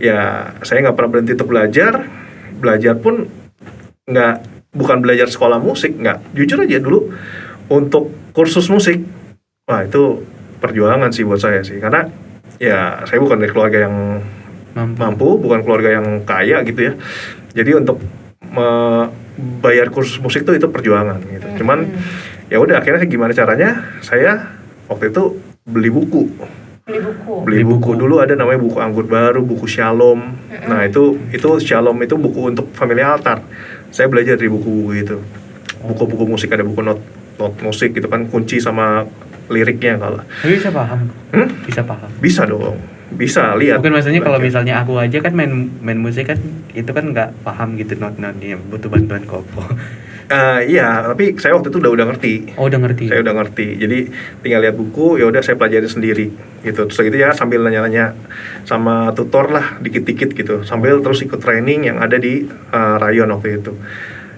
ya saya nggak pernah berhenti untuk belajar pun bukan belajar sekolah musik, nggak. Jujur aja dulu untuk kursus musik, wah itu perjuangan sih buat saya sih, karena ya saya bukan dari keluarga yang mampu, bukan keluarga yang kaya gitu ya. Jadi untuk bayar kursus musik itu perjuangan gitu. Cuman ya udah akhirnya gimana caranya, saya waktu itu beli buku dulu, ada namanya buku Anggur Baru, buku Shalom. Nah itu Shalom itu buku untuk family altar. Saya belajar dari buku-buku itu, buku-buku musik, ada buku not musik gitu kan, kunci sama liriknya kalau. Tapi bisa paham? Bisa paham? Bisa dong, bisa lihat. Mungkin maksudnya kalau misalnya aku aja kan main musik kan itu kan nggak paham gitu not-notnya, butuh bantuan Kopo. Iya, tapi saya waktu itu udah ngerti. Oh, udah ngerti. Saya udah ngerti. Jadi tinggal lihat buku, ya udah saya pelajari sendiri gitu. Terus gitu ya sambil nanya-nanya sama tutor lah dikit-dikit gitu. Sambil terus ikut training yang ada di rayon waktu itu.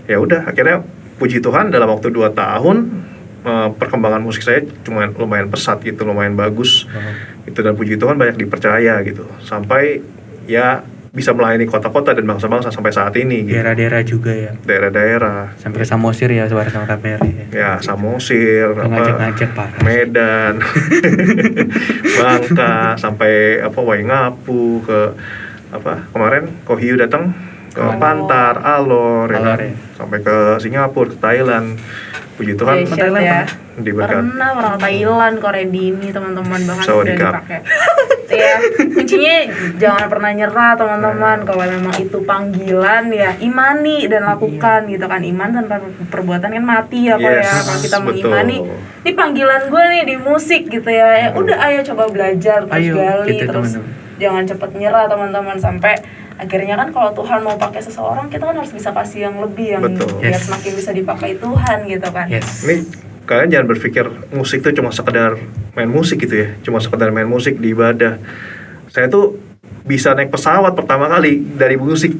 Ya udah akhirnya puji Tuhan dalam waktu 2 tahun perkembangan musik saya cuma lumayan pesat gitu, lumayan bagus. Gitu, dan puji Tuhan banyak dipercaya gitu. Sampai ya bisa melayani kota-kota dan bangsa-bangsa sampai saat ini gitu. Daerah-daerah juga ya. Daerah-daerah. Sampai ke Samosir ya, sama Kameri. Ya, Samosir, ngajak parah. Medan, Bangka, sampai Waingapu, ke kemarin Kohiu datang ke Pantar, Alor ya. Sampai ke Singapura, ke Thailand. puji Tuhan Dahsyat ya. diberkati. Pernah Thailand, Korea Dini teman-teman bahkan Sawadee udah krap. dipakai. Ya, kuncinya jangan pernah nyerah teman-teman. Kalau memang itu panggilan ya imani dan lakukan gitu kan. Iman tanpa perbuatan kan mati ya Kok ya. Yes, Kalau kita betul. mengimani, ini panggilan gue nih di musik gitu ya. Ya udah ayo coba belajar terus Ayo, gali gitu, terus teman-teman. jangan cepet nyerah teman-teman sampai akhirnya kan kalau Tuhan mau pakai seseorang kita kan harus bisa kasih yang lebih yang Betul. biar Yes. semakin bisa dipakai Tuhan gitu kan. Yes. Ini kalian jangan berpikir musik itu cuma sekedar main musik gitu ya, cuma sekedar main musik di ibadah. Saya tuh bisa naik pesawat pertama kali dari musik,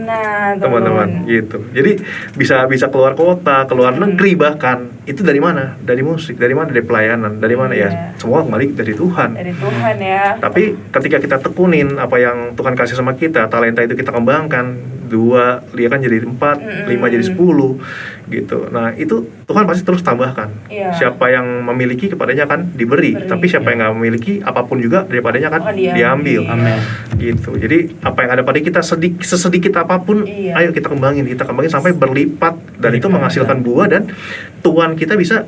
Nah, teman-teman, gitu. Jadi bisa keluar kota, keluar negeri bahkan. Itu dari mana? Dari musik, dari mana? Dari pelayanan, dari mana ya? Iya. Semua kembali dari Tuhan. Dari Tuhan ya. Tapi ketika kita tekunin apa yang Tuhan kasih sama kita, talenta itu kita kembangkan, 2, dia kan jadi 4, 5 jadi 10 gitu. Nah, itu Tuhan pasti terus tambahkan. Iya. Siapa yang memiliki kepadanya akan diberi, Beri. tapi siapa yang nggak memiliki apapun juga daripadanya kan Akan diambil. diambil. Amin. Gitu. Jadi apa yang ada pada kita sesedikit apapun, Iya. ayo kita kembangin sampai berlipat dan itu Berlipat, menghasilkan buah dan Tuhan kita bisa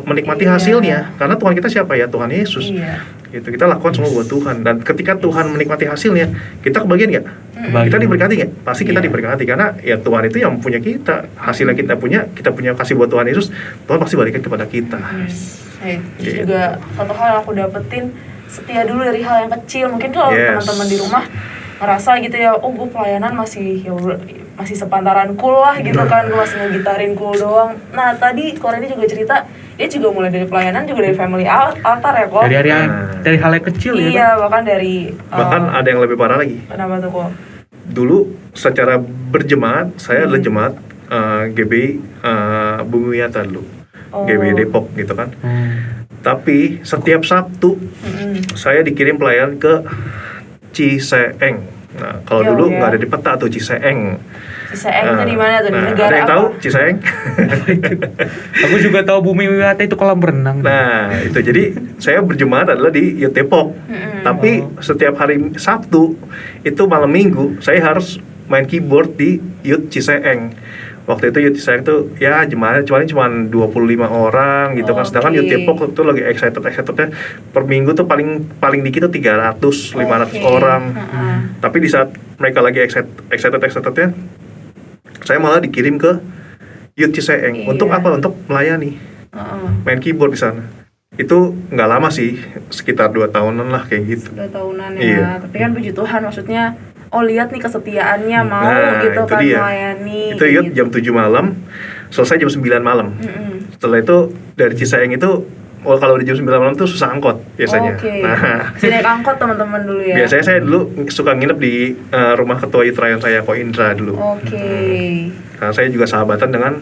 menikmati Iya. hasilnya. Karena Tuhan kita siapa ya? Tuhan Yesus. Iya. Gitu, kita lakukan semua buat Tuhan dan ketika Tuhan menikmati hasilnya, kita kebagian nggak? Kebagian. Kita diberkati nggak? Pasti kita Iya. diberkati karena ya Tuhan itu yang punya kita, hasilnya kita punya kasih buat Tuhan Yesus, Tuhan pasti balikan kepada kita. Nah, itu Gitu. juga satu hal yang aku dapetin, setia dulu dari hal yang kecil. Mungkin kalau Yes. teman-teman di rumah ngerasa gitu ya, oh gue pelayanan masih sepantaran cool lah gitu kan, gue masih ngegitarin cool doang. Nah tadi Koreni juga cerita, dia juga mulai dari pelayanan juga dari family altar ya kok. Dari hal yang kecil ya. Iya, bahkan dari Bahkan ada yang lebih parah lagi. kenapa tuh kok? Dulu secara berjemaat, saya adalah jemaat GBI Bumi Yata dulu, Oh. GBI Depok gitu kan. Hmm. Tapi setiap Sabtu saya dikirim pelayan ke Ciseeng. Nah, kalau Jauh dulu ya. nggak ada di peta tuh Ciseeng. Ciseeng itu di mana tuh? Di Nah, negara ada yang apa? tahu Ciseeng? Aku juga tahu Bumi Wiwata itu kolam renang. Nah, itu jadi saya berjemaat adalah di Youth Depok. Tapi setiap hari Sabtu itu malam Minggu saya harus main keyboard di Youth Ciseeng. Waktu itu Youth Ciseeng tuh ya jemaatnya cuma 25 orang gitu kan. Sedangkan Youth Oke. Depok tuh lagi excitednya per minggu tuh paling dikit tuh 300 500 Oke. orang. Heeh. Tapi di saat mereka lagi excitednya, saya malah dikirim ke Youth Ciseeng. Iya. Untuk apa? Untuk melayani, Heeh. main keyboard di sana. Itu nggak lama sih, sekitar 2 tahunan lah kayak gitu. Udah tahunan ya. Iya. Tapi kan puji Tuhan, maksudnya oh lihat nih kesetiaannya mau Nah, gitu itu kan dia. melayani. Itu kayak Youth gitu. jam 7 malam, selesai jam 9 malam. Mm-mm. Setelah itu dari Ciseeng itu, kalau di jam 9 malam tuh susah angkot biasanya. Oke. Nah, Masih naik angkot teman-teman dulu ya. biasanya saya dulu suka nginep di rumah ketua Youth Rayon saya, Ko Indra dulu. Oke. Karena saya juga sahabatan dengan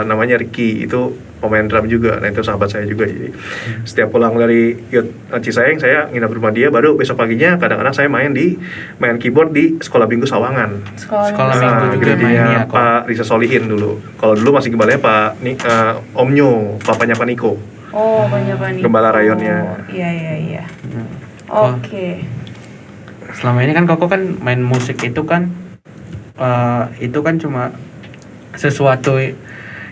namanya Ricky, itu pemain drum juga. Nah itu sahabat saya juga. Jadi setiap pulang dari Youth Ciseeng saya nginep di rumah dia. Baru besok paginya kadang-kadang saya main keyboard di Sekolah Minggu Sawangan. Sekolah Minggu. Minggu juga gerejanya main ya, kok. Pak Risa Solihin dulu. Kalau dulu masih gembalanya Pak Om Nyo, papanya Pak Niko. Oh, banyak nih. Gembala rayonnya. Iya. Oh. Oke. Selama ini kan Koko kan main musik itu kan cuma sesuatu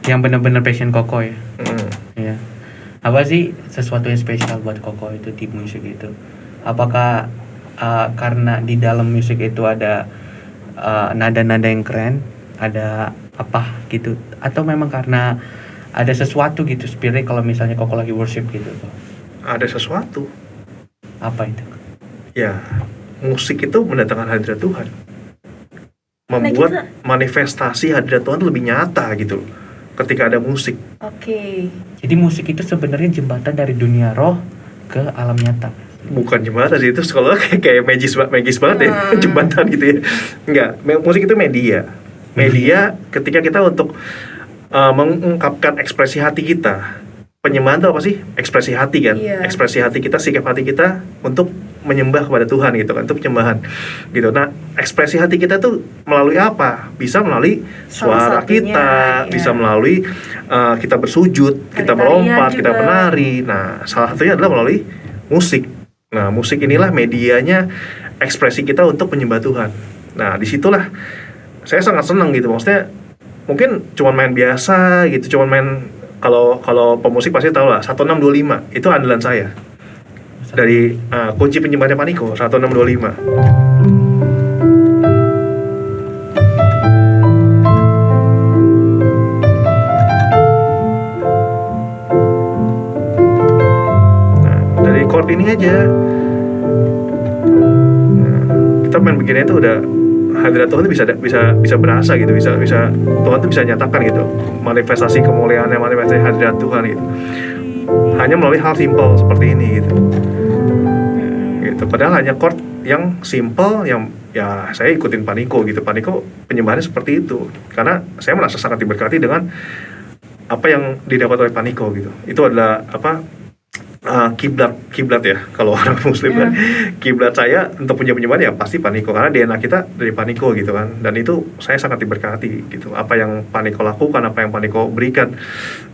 yang benar-benar passion Koko ya. Iya. Apa sih sesuatu yang spesial buat Koko itu di musik itu? Apakah karena di dalam musik itu ada nada-nada yang keren, ada apa gitu? Atau memang karena ada sesuatu gitu spirit kalau misalnya Koko lagi worship gitu? Ada sesuatu. Apa itu? Ya, musik itu mendatangkan hadirat Tuhan. Nah, Membuat manifestasi hadirat Tuhan lebih nyata gitu loh. Ketika ada musik. Oke. Jadi musik itu sebenarnya jembatan dari dunia roh ke alam nyata. Bukan jembatan sih, itu sekolah kayak magis banget ya, jembatan gitu ya. Enggak, musik itu media. Media ketika kita untuk mengungkapkan ekspresi hati kita. Penyembahan itu apa sih? Ekspresi hati kan? Iya. Ekspresi hati kita, sikap hati kita untuk menyembah kepada Tuhan gitu kan, itu penyembahan gitu. Nah, ekspresi hati kita tuh melalui apa? Bisa melalui Salah suara satunya, kita, ya. bisa melalui kita bersujud, kita Tari-tarian melompat, kita juga. menari. Nah, salah satunya adalah melalui musik. Nah, musik inilah medianya ekspresi kita untuk menyembah Tuhan. Nah, disitulah saya sangat senang gitu. Maksudnya mungkin cuman main biasa gitu, cuman main kalau pemusik pasti tahu lah 1625 itu andalan saya dari kunci penyembahannya Paniko 1625. Chord ini aja, kita main begini itu udah hadirat Tuhan itu bisa berasa gitu, bisa Tuhan tuh bisa nyatakan gitu, manifestasi kemuliaannya, manifestasi hadirat Tuhan gitu, hanya melalui hal simpel seperti ini gitu. Padahal hanya chord yang simple, yang ya saya ikutin Paniko gitu. Paniko penyembahannya seperti itu, karena saya merasa sangat diberkati dengan apa yang didapat oleh Paniko gitu. Itu adalah kiblat ya kalau orang muslim kan. Kiblat saya untuk punya penyembahan ya pasti Paniko, karena DNA kita dari Paniko gitu kan, dan itu saya sangat diberkati gitu, apa yang Paniko lakukan, apa yang Paniko berikan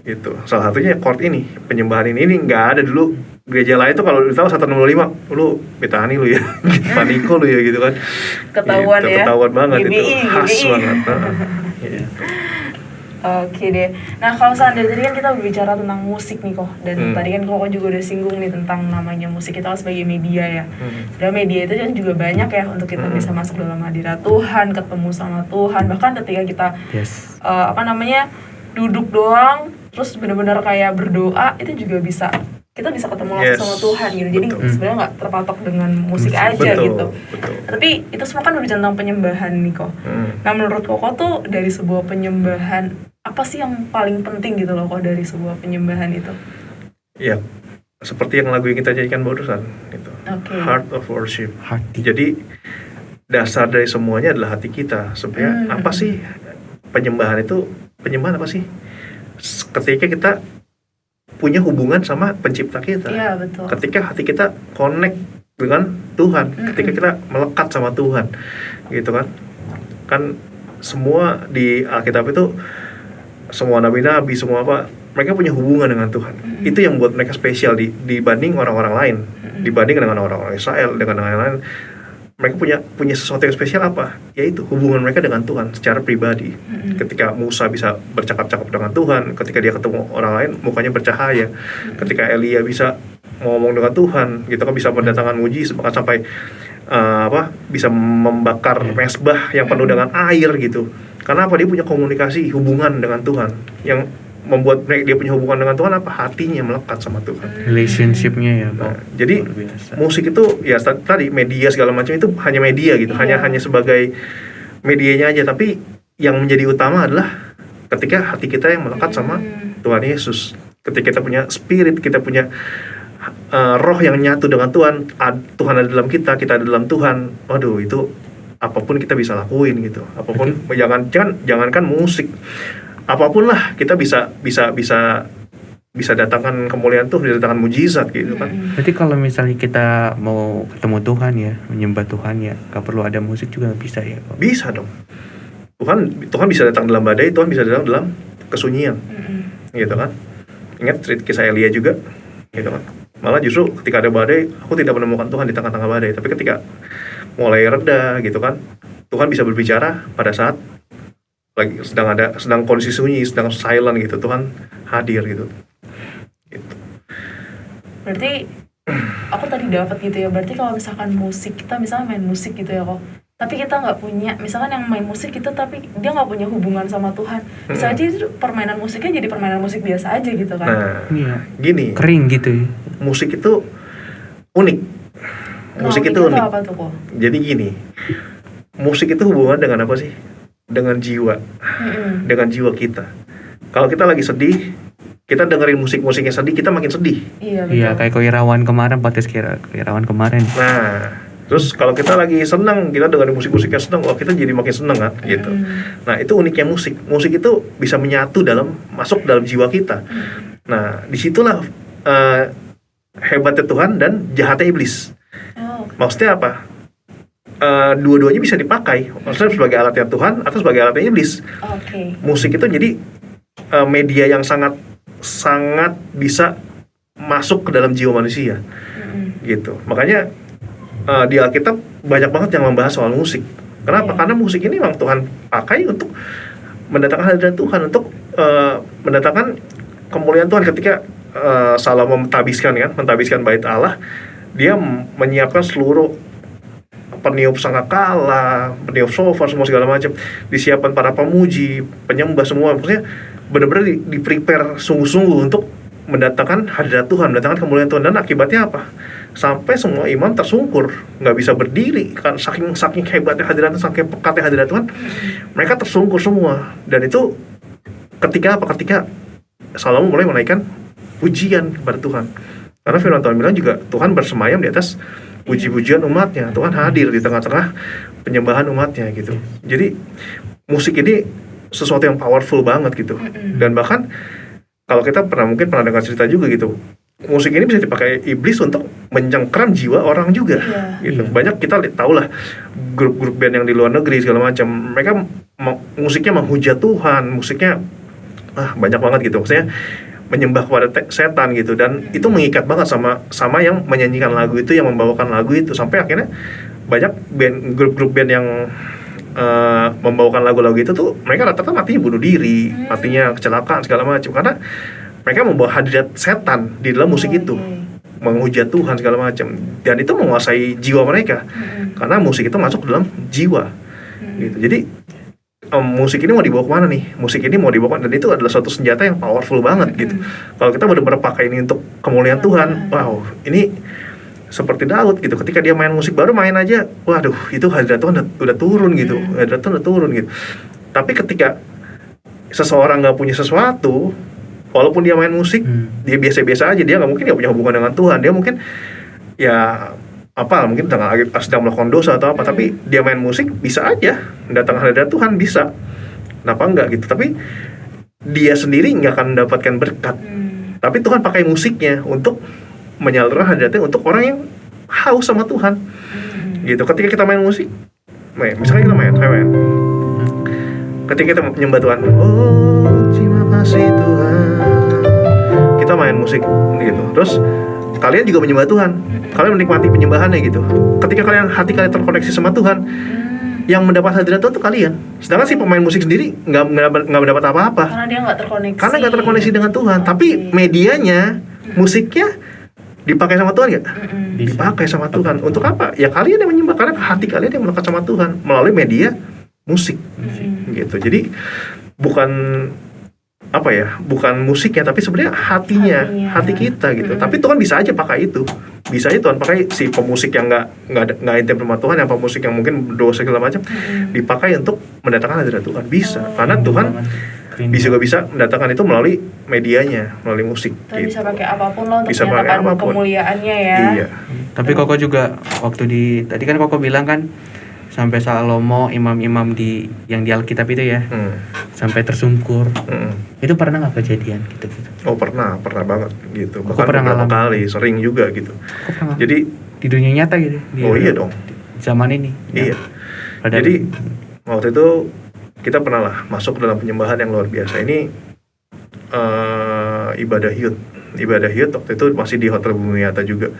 gitu. Salah satunya chord ini, penyembahan ini nggak ada dulu gereja lain tuh. Kalau lu tahu 165 lu betani lu ya Paniko lu ya gitu kan, ketahuan gitu, ya, ketahuan banget GBI, itu khas GBI. banget. Oke deh. Nah kalau seandainya tadi kan kita berbicara tentang musik nih kok, dan tadi kan Koko juga udah singgung nih tentang namanya musik itu sebagai media ya. Dan media itu kan juga banyak ya untuk kita bisa masuk dalam hadirat Tuhan, ketemu sama Tuhan. Bahkan ketika kita duduk doang, terus benar-benar kayak berdoa, itu juga kita bisa ketemu langsung sama Tuhan gitu. Jadi sebenarnya nggak terpatok dengan musik aja gitu. Tapi itu semua kan berbicara tentang penyembahan nih kok. Nah menurut Koko tuh dari sebuah penyembahan, apa sih yang paling penting gitu loh kok dari sebuah penyembahan itu? Ya, seperti yang lagu yang kita nyanyikan barusan gitu. Heart of worship. Jadi dasar dari semuanya adalah hati kita. Sebenarnya apa sih penyembahan itu? Penyembahan apa sih? Ketika kita punya hubungan sama pencipta kita. Iya, betul. Ketika hati kita connect dengan Tuhan, ketika kita melekat sama Tuhan, gitu kan? Kan semua di Alkitab itu, semua nabi-nabi, semua apa, mereka punya hubungan dengan Tuhan. Itu yang buat mereka spesial dibanding orang-orang lain, dibanding dengan orang-orang Israel, dengan orang lain. Mereka punya sesuatu yang spesial apa? Yaitu hubungan mereka dengan Tuhan secara pribadi. Ketika Musa bisa bercakap-cakap dengan Tuhan, ketika dia ketemu orang lain mukanya bercahaya, ketika Elia bisa ngomong dengan Tuhan, gitu kan, bisa mendatangkan mujizat bahkan sampai bisa membakar mesbah yang penuh dengan air gitu. Karena apa? Dia punya komunikasi hubungan dengan Tuhan yang membuat dia punya hubungan dengan Tuhan, apa? Hatinya melekat sama Tuhan. Relationship-nya ya, Pak. Nah, jadi musik itu ya tadi media segala macam itu hanya media gitu, hanya sebagai medianya aja. Tapi yang menjadi utama adalah ketika hati kita yang melekat sama Tuhan Yesus. Ketika kita punya spirit, kita punya roh yang nyatu dengan Tuhan, Tuhan ada dalam kita ada dalam Tuhan. Waduh, itu apapun kita bisa lakuin gitu. Apapun, jangankan musik, apapun lah kita bisa datangkan kemuliaan Tuhan, bisa datangkan mujizat gitu kan. Berarti kalau misalnya kita mau ketemu Tuhan ya, menyembah Tuhan ya, gak perlu ada musik juga bisa ya? Bisa dong. Tuhan bisa datang dalam badai, Tuhan bisa datang dalam kesunyian, gitu kan. Ingat kisah Elia juga, gitu kan. Malah justru ketika ada badai, aku tidak menemukan Tuhan di tengah-tengah badai. Tapi ketika mulai reda, gitu kan, Tuhan bisa berbicara pada saat lagi sedang kondisi sunyi, sedang silent gitu, Tuhan hadir gitu. Berarti aku tadi dapat gitu ya, berarti kalau misalkan musik, kita misalnya main musik gitu ya kok, tapi kita nggak punya, misalkan yang main musik itu tapi dia nggak punya hubungan sama Tuhan, bisa aja itu permainan musiknya jadi permainan musik biasa aja gitu kan. Nah, gini, kering gitu ya. Musik itu unik. Musik itu unik. Apa tuh kok? Jadi gini, musik itu hubungan dengan apa sih? Dengan jiwa, dengan jiwa kita. Kalau kita lagi sedih, kita dengerin musik-musik yang sedih, kita makin sedih. Iya, kayak Koirawan kemarin, podcast Koirawan kemarin. Nah, terus kalau kita lagi senang, kita dengerin musik-musik yang senang, kita jadi makin senang kan, gitu. Nah, itu uniknya musik. Musik itu bisa menyatu masuk dalam jiwa kita. Nah, disitulah hebatnya Tuhan dan jahatnya iblis. Maksudnya apa? Dua-duanya bisa dipakai, maksudnya sebagai alatnya Tuhan atau sebagai alatnya iblis. Musik itu jadi media yang sangat bisa masuk ke dalam jiwa manusia, gitu. Makanya di Alkitab banyak banget yang membahas soal musik. Kenapa? Karena musik ini memang Tuhan pakai untuk mendatangkan hadirat Tuhan, untuk mendatangkan kemuliaan Tuhan ketika Salomo mentabiskan bait Allah, dia menyiapkan seluruh peniup sangkakala, peniup shofar, semua segala macam, disiapkan para pemuji, penyembah semua, maksudnya benar-benar di prepare sungguh-sungguh untuk mendatangkan hadirat Tuhan, mendatangkan kemuliaan Tuhan. Dan akibatnya apa? Sampai semua imam tersungkur, nggak bisa berdiri kan, saking hebatnya hadirat Tuhan, saking pekatnya hadirat Tuhan, mereka tersungkur semua. Dan itu ketika Salomo mulai menaikkan pujian kepada Tuhan, karena firman Tuhan bilang juga Tuhan bersemayam di atas puji-pujian umatnya. Tuhan hadir di tengah-tengah penyembahan umatnya gitu. Jadi musik ini sesuatu yang powerful banget gitu. Dan bahkan kalau kita mungkin pernah dengar cerita juga gitu, musik ini bisa dipakai iblis untuk mencengkeram jiwa orang juga gitu. Banyak kita tahu lah grup-grup band yang di luar negeri segala macam, mereka musiknya menghujat Tuhan, musiknya banyak banget gitu, maksudnya menyembah kepada setan gitu. Dan itu mengikat banget sama yang menyanyikan lagu itu, yang membawakan lagu itu, sampai akhirnya banyak grup-grup band yang membawakan lagu-lagu itu tuh mereka rata-rata matinya bunuh diri, matinya kecelakaan segala macam, karena mereka membawa hadirat setan di dalam musik itu, menghujat Tuhan segala macam, dan itu menguasai jiwa mereka karena musik itu masuk ke dalam jiwa gitu. Jadi musik ini mau dibawa kemana nih? Musik ini mau dibawa, dan itu adalah suatu senjata yang powerful banget gitu. Kalau kita benar-benar pakai ini untuk kemuliaan Tuhan, wow, ini seperti Daud gitu. Ketika dia main musik baru main aja, waduh, itu hadirat Tuhan udah turun gitu, hadirat Tuhan udah turun gitu. Tapi ketika seseorang nggak punya sesuatu, walaupun dia main musik, dia biasa-biasa aja, dia nggak punya hubungan dengan Tuhan, dia mungkin ya mungkin sedang melakukan dosa atau apa, tapi dia main musik bisa aja mendatangkan hadirat Tuhan, bisa. Kenapa enggak gitu? Tapi dia sendiri nggak akan mendapatkan berkat. Tapi Tuhan pakai musiknya untuk menyalurkan hadiratnya untuk orang yang haus sama Tuhan gitu. Ketika kita main musik, misalnya kita main ketika kita menyembah Tuhan, oh terima kasih Tuhan, kita main musik gitu, terus kalian juga menyembah Tuhan, kalian menikmati penyembahannya gitu. Ketika hati kalian terkoneksi sama Tuhan, yang mendapat hadirat Tuhan itu kalian. Sedangkan si pemain musik sendiri nggak mendapat apa-apa, karena dia nggak terkoneksi dengan Tuhan. Tapi medianya, musiknya dipakai sama Tuhan nggak? Dipakai sama Tuhan. Untuk apa? Ya kalian yang menyembah, karena hati kalian yang melekat sama Tuhan melalui media musik gitu. Jadi bukan musiknya, tapi sebenarnya hati kita gitu. Tapi Tuhan bisa aja pakai itu, bisa aja Tuhan pakai si pemusik yang nggak intim sama Tuhan, yang pemusik yang mungkin berdosa segala macam, dipakai untuk mendatangkan hadirat Tuhan, bisa. Karena Tuhan bisa mendatangkan itu melalui medianya, melalui musik. Tuhan gitu. bisa pakai apapun loh untuk Bisa pakai menyatakan apapun. kemuliaannya ya. Iya. Tapi Koko juga waktu tadi kan Koko bilang kan sampai Salomo, imam-imam yang di Alkitab itu ya, sampai tersungkur. Itu pernah nggak kejadian gitu? Oh pernah banget gitu. Aku Bahkan pernah beberapa ngalamin. kali, sering juga gitu. Jadi Di dunia nyata gitu? iya dong. Zaman ini? Iya. Jadi waktu itu kita pernah lah masuk dalam penyembahan yang luar biasa. Ini ibadah Hyut waktu itu masih di Hotel Bumi Nyata juga.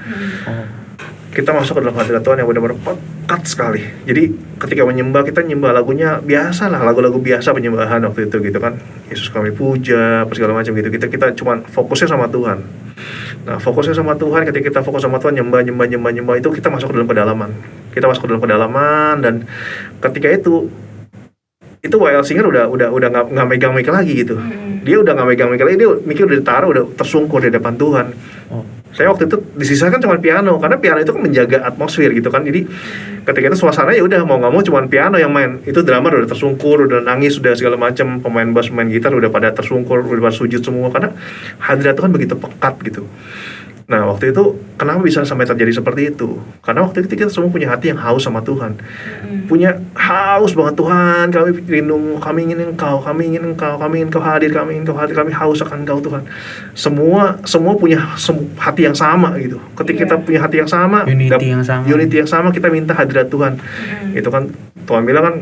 Kita masuk ke dalam hadirat Tuhan yang benar-benar pekat sekali. Jadi ketika menyembah, kita nyembah lagunya biasa lah, lagu-lagu biasa penyembahan waktu itu gitu kan. Yesus kami puja, apa segala macam gitu. Kita cuma fokusnya sama Tuhan. Nah, fokusnya sama Tuhan, ketika kita fokus sama Tuhan, nyembah itu kita masuk ke dalam kedalaman. Kita masuk ke dalam kedalaman, dan ketika itu W.L. Singer udah nggak megang mic lagi gitu. Dia udah nggak megang mic lagi, dia mikir udah ditaruh, udah tersungkur di depan Tuhan. Saya waktu itu disisakan cuma piano, karena piano itu kan menjaga atmosfer gitu kan. Jadi ketika itu suasana ya udah mau nggak mau cuma piano yang main. Itu drummer udah tersungkur, udah nangis, udah segala macam. Pemain bass, pemain gitar udah pada tersungkur, udah pada sujud semua, karena hadirat Tuhan begitu pekat gitu. Nah waktu itu kenapa bisa sampai terjadi seperti itu? Karena waktu itu kita semua punya hati yang haus sama Tuhan, punya haus banget. Tuhan, kami rindu, kami ingin Engkau hadir, kami haus akan Engkau Tuhan. Semua punya hati yang sama gitu. Ketika kita punya hati yang sama, unity yang sama, kita minta hadirat Tuhan. Itu kan Tuhan bilang kan,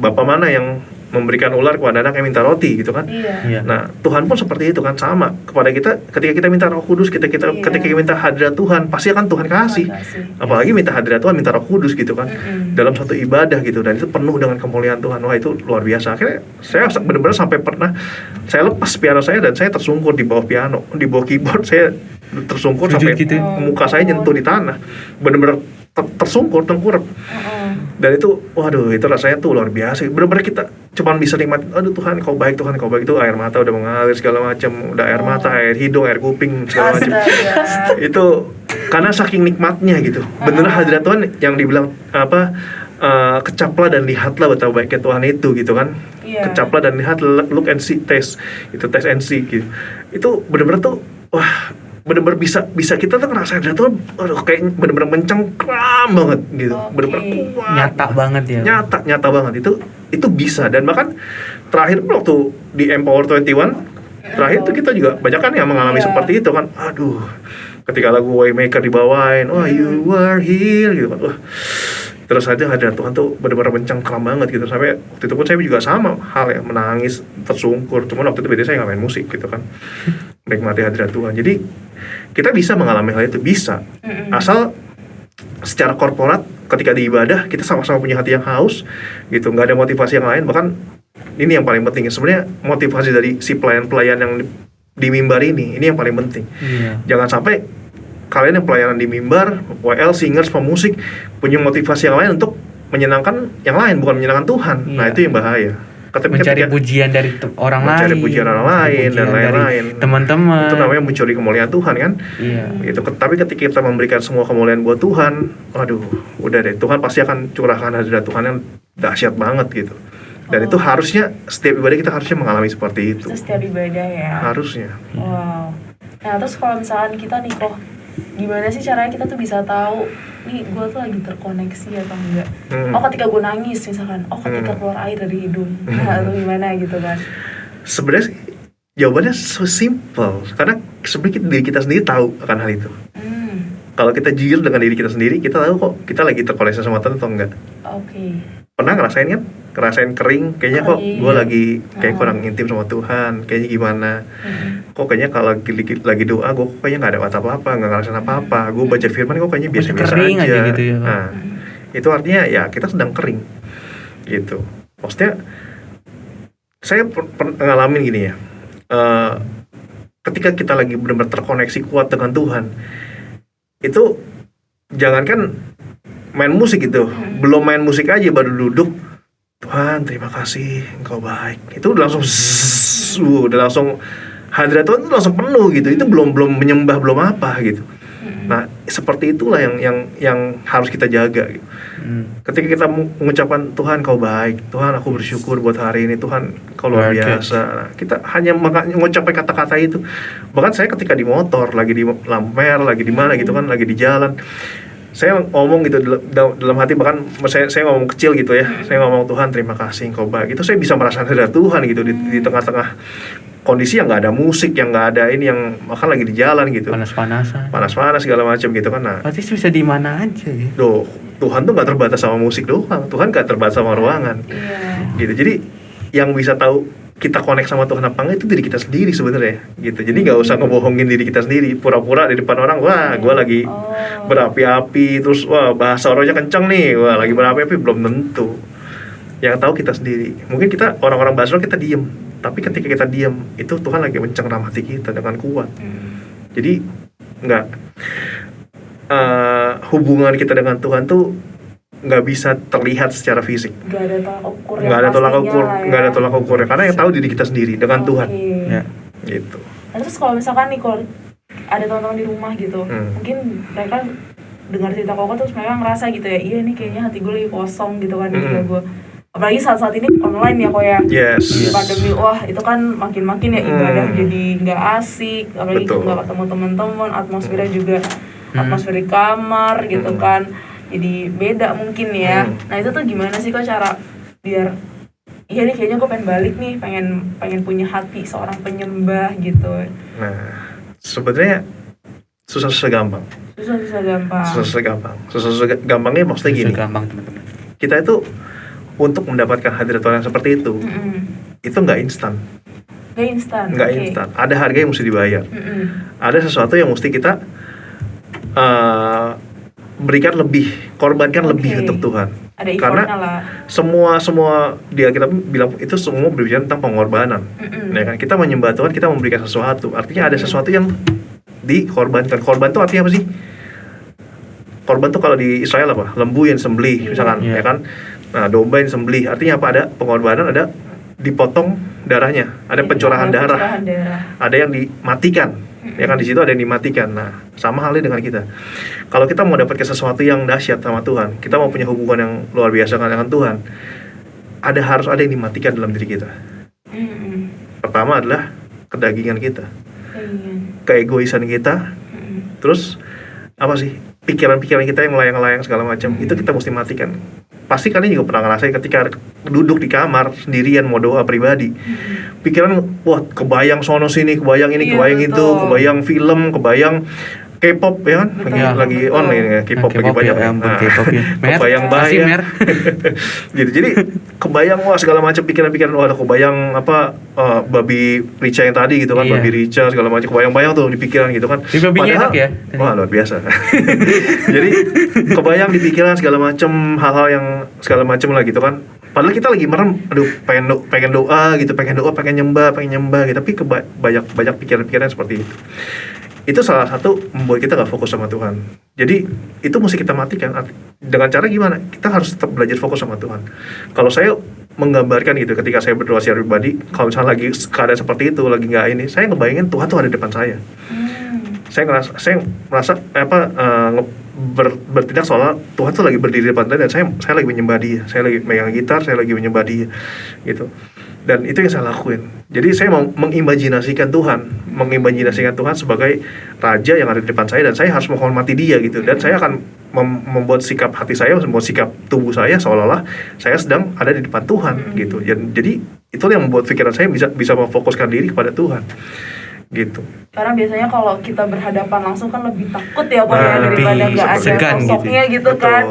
Bapa mana yang memberikan ular kepada anak yang minta roti gitu kan. Iya. Nah, Tuhan pun seperti itu kan, sama kepada kita. Ketika kita minta Roh Kudus, ketika kita minta hadirat Tuhan, pasti akan Tuhan kasih. Apalagi minta hadirat Tuhan, minta Roh Kudus gitu kan, dalam satu ibadah gitu, dan itu penuh dengan kemuliaan Tuhan. Wah, itu luar biasa. Akhirnya saya benar-benar sampai pernah saya lepas piano saya dan saya tersungkur di bawah piano, di bawah keyboard saya tersungkur sampai gitu. muka saya nyentuh di tanah, benar-benar tersungkur, tengkurap. Dan itu, waduh, itu rasanya tuh luar biasa. Benar-benar kita cuma bisa nikmat, aduh Tuhan kau baik, Tuhan kau baik. Itu air mata udah mengalir segala macam, udah air mata, air hidung, air kuping segala macam. Itu karena saking nikmatnya gitu. Bener hadirat Tuhan yang dibilang apa, kecaplah dan lihatlah betapa baiknya Tuhan itu gitu kan. Kecaplah dan lihat, look and see, taste, itu taste and see gitu. Itu bener-bener tuh, wah, bener-bener bisa kita tuh ngerasain hadirat Tuhan, aduh, kayak bener-bener mencengkram banget gitu, bener-bener kuat, nyata banget ya, nyata banget. Itu bisa. Dan bahkan terakhir waktu di Empower 21 terakhir tuh kita juga banyak kan yang mengalami seperti itu kan. Aduh, ketika lagu Waymaker dibawain, wah you were here gitu kan, wah, terus aja hadirat Tuhan tuh benar-benar mencengkram banget gitu. Sampai waktu itu pun saya juga sama hal ya, menangis, tersungkur. Cuman waktu itu beda, saya nggak main musik gitu kan, menikmati hadirat Tuhan. Jadi kita bisa mengalami hal itu, bisa, asal secara korporat ketika di ibadah kita sama-sama punya hati yang haus gitu, nggak ada motivasi yang lain. Bahkan ini yang paling penting sebenarnya, motivasi dari si pelayan-pelayan yang di mimbar ini yang paling penting. Jangan sampai kalian yang pelayanan di mimbar, WL, singers, pemusik punya motivasi yang lain untuk menyenangkan yang lain, bukan menyenangkan Tuhan. Nah, itu yang bahaya. Mencari pujian dari orang lain, mencari pujian orang lain dan lain-lain, teman-teman. Itu namanya mencuri kemuliaan Tuhan kan. Gitu. Tapi ketika kita memberikan semua kemuliaan buat Tuhan, aduh, udah deh, Tuhan pasti akan curahkan hadirat Tuhan yang dahsyat banget gitu. Dan itu harusnya setiap ibadah kita harusnya mengalami seperti itu. Setiap ibadah ya. Harusnya. Wow. Nah, terus kalau misalkan kita nih kok, gimana sih caranya kita tuh bisa tahu nih gue tuh lagi terkoneksi atau enggak? Oh, ketika gue nangis misalkan, oh ketika keluar air dari hidung, atau gimana gitu kan? Sebenarnya sih, jawabannya so simple, karena sebenarnya diri kita sendiri tahu akan hal itu. Kalau kita jujur dengan diri kita sendiri, kita tahu kok kita lagi terkoneksi sama Tuhan atau enggak. Pernah ngerasain kan? Ngerasain kering, kayaknya kok gue lagi kayak kurang intim sama Tuhan, kayaknya gimana? Kok kayaknya kalau lagi doa gue kayaknya nggak ada apa-apa, nggak ngerasain apa-apa. Gue baca firman kok kayaknya biasa-biasa aja. Gitu ya. Nah, itu artinya ya kita sedang kering, gitu. Maksudnya saya ngalamin gini ya. Ketika kita lagi benar-benar terkoneksi kuat dengan Tuhan, itu jangankan main musik gitu, belum main musik aja baru duduk, Tuhan terima kasih Engkau baik, itu udah langsung hadirat Tuhan itu langsung penuh gitu. Itu belum menyembah, belum apa gitu. Nah, seperti itulah yang harus kita jaga gitu. Ketika kita mengucapkan Tuhan Kau baik, Tuhan aku bersyukur buat hari ini, Tuhan Kau luar biasa. Nah, kita hanya mengucapkan kata-kata itu. Bahkan saya ketika di motor, lagi di lampu merah, lagi di mana gitu kan, lagi di jalan, saya ngomong gitu dalam hati, bahkan saya ngomong kecil gitu ya. Saya ngomong Tuhan terima kasih Engkau baik. Itu saya bisa merasakan hadirat Tuhan gitu di tengah-tengah kondisi yang nggak ada musik, yang nggak ada ini, yang bahkan lagi di jalan gitu, panas segala macam gitu kan. Nah, pasti bisa di mana aja ya. Tuhan tuh nggak terbatas sama musik doang, Tuhan nggak terbatas sama ruangan, gitu. Jadi yang bisa tahu kita connect sama Tuhan apa enggak itu diri kita sendiri sebenarnya, gitu. Jadi nggak usah ngebohongin diri kita sendiri, pura-pura di depan orang, wah gue lagi berapi-api, terus wah bahasa rohnya kenceng nih, wah lagi berapi-api, belum tentu. Yang tahu kita sendiri. Mungkin kita orang-orang bahasa roh kita diem, tapi ketika kita diam, itu Tuhan lagi mencengkram hati kita dengan kuat. Jadi nggak hubungan kita dengan Tuhan tuh nggak bisa terlihat secara fisik. Nggak ada tolak ukurnya, karena yang tahu diri kita sendiri dengan Tuhan. Ya, gitu. Nah, terus kalau misalkan nih kalau ada teman-teman di rumah gitu, mungkin mereka dengar cerita Koko terus mereka ngerasa gitu ya, iya nih kayaknya hati gue lagi kosong gitu kan, gue. Apalagi saat-saat ini online ya kok ya, pandemi, wah itu kan makin-makin ya ibadah jadi nggak asik, apalagi nggak ketemu teman-teman, atmosfernya juga atmosfer di kamar gitu kan, jadi beda mungkin ya. Nah itu tuh gimana sih kok cara biar iya nih kayaknya gue pengen balik nih, pengen punya hati seorang penyembah gitu. Nah sebenarnya susah gampang. Susah gampangnya maksudnya gini. Gampang teman-teman. Kita itu untuk mendapatkan hadirat Tuhan yang seperti itu nggak instan. Nggak instan. Ada harga yang mesti dibayar. Ada sesuatu yang mesti kita berikan lebih, korbankan lebih untuk Tuhan. Ada Karena lah. semua dia kita bilang itu semua berbicara tentang pengorbanan. Ya kan? Kita menyembah Tuhan, kita memberikan sesuatu. Artinya ada sesuatu yang dikorbankan. Korban itu artinya apa sih? Korban tuh kalau di Israel apa? Lembu yang sembelih misalkan, ya kan? Nah, domba yang sembelih. Artinya apa? Ada pengorbanan, ada dipotong darahnya, ada pencurahan darah. Ada yang dimatikan. Ya kan, di situ ada yang dimatikan. Nah, sama halnya dengan kita. Kalau kita mau dapatkan sesuatu yang dahsyat sama Tuhan, kita mau punya hubungan yang luar biasa dengan Tuhan, harus ada yang dimatikan dalam diri kita. Pertama adalah kedagingan kita, keegoisan kita, terus apa sih, pikiran-pikiran kita yang melayang-layang segala macam, itu kita mesti matikan. Pasti kalian juga pernah ngerasain ketika duduk di kamar sendirian mau doa pribadi, pikiran wah kebayang sono sini, kebayang ini, kebayang itu, kebayang film, kebayang K-pop ya kan, lagi on ya, K-pop lagi banyak. Kebayang-bayang gitu. Jadi kebayang wah segala macam pikiran-pikiran, wah kebayang apa babi rica yang tadi gitu kan, babi rica segala macam, kebayang-bayang tuh di pikiran gitu kan. Padahal ya? Wah luar biasa. Jadi kebayang di pikiran segala macam hal-hal yang segala macam lah gitu kan. Padahal kita lagi merem, aduh pengen doa gitu, pengen nyembah gitu, tapi banyak pikiran-pikiran seperti itu. Itu salah satu membuat kita gak fokus sama Tuhan. Jadi itu mesti kita matikan. Dengan cara gimana? Kita harus tetap belajar fokus sama Tuhan. Kalau saya menggambarkan gitu, ketika saya berdoa secara pribadi, kalau misalnya lagi keadaan seperti itu, lagi gak ini, saya ngebayangin Tuhan tuh ada di depan saya. Saya merasa bertindak seolah Tuhan tuh lagi berdiri di depan saya, dan saya lagi menyembah Dia. Saya lagi megang gitar, saya lagi menyembah Dia gitu. Dan itu yang saya lakuin. Jadi saya mau mengimajinasikan Tuhan sebagai raja yang ada di depan saya, dan saya harus menghormati Dia gitu. Dan saya akan membuat sikap hati saya, membuat sikap tubuh saya seolah-olah saya sedang ada di depan Tuhan gitu. Jadi itu yang membuat pikiran saya bisa memfokuskan diri kepada Tuhan gitu. Karena biasanya kalau kita berhadapan langsung kan lebih takut ya Pak ya, daripada nggak ada sosoknya gitu kan.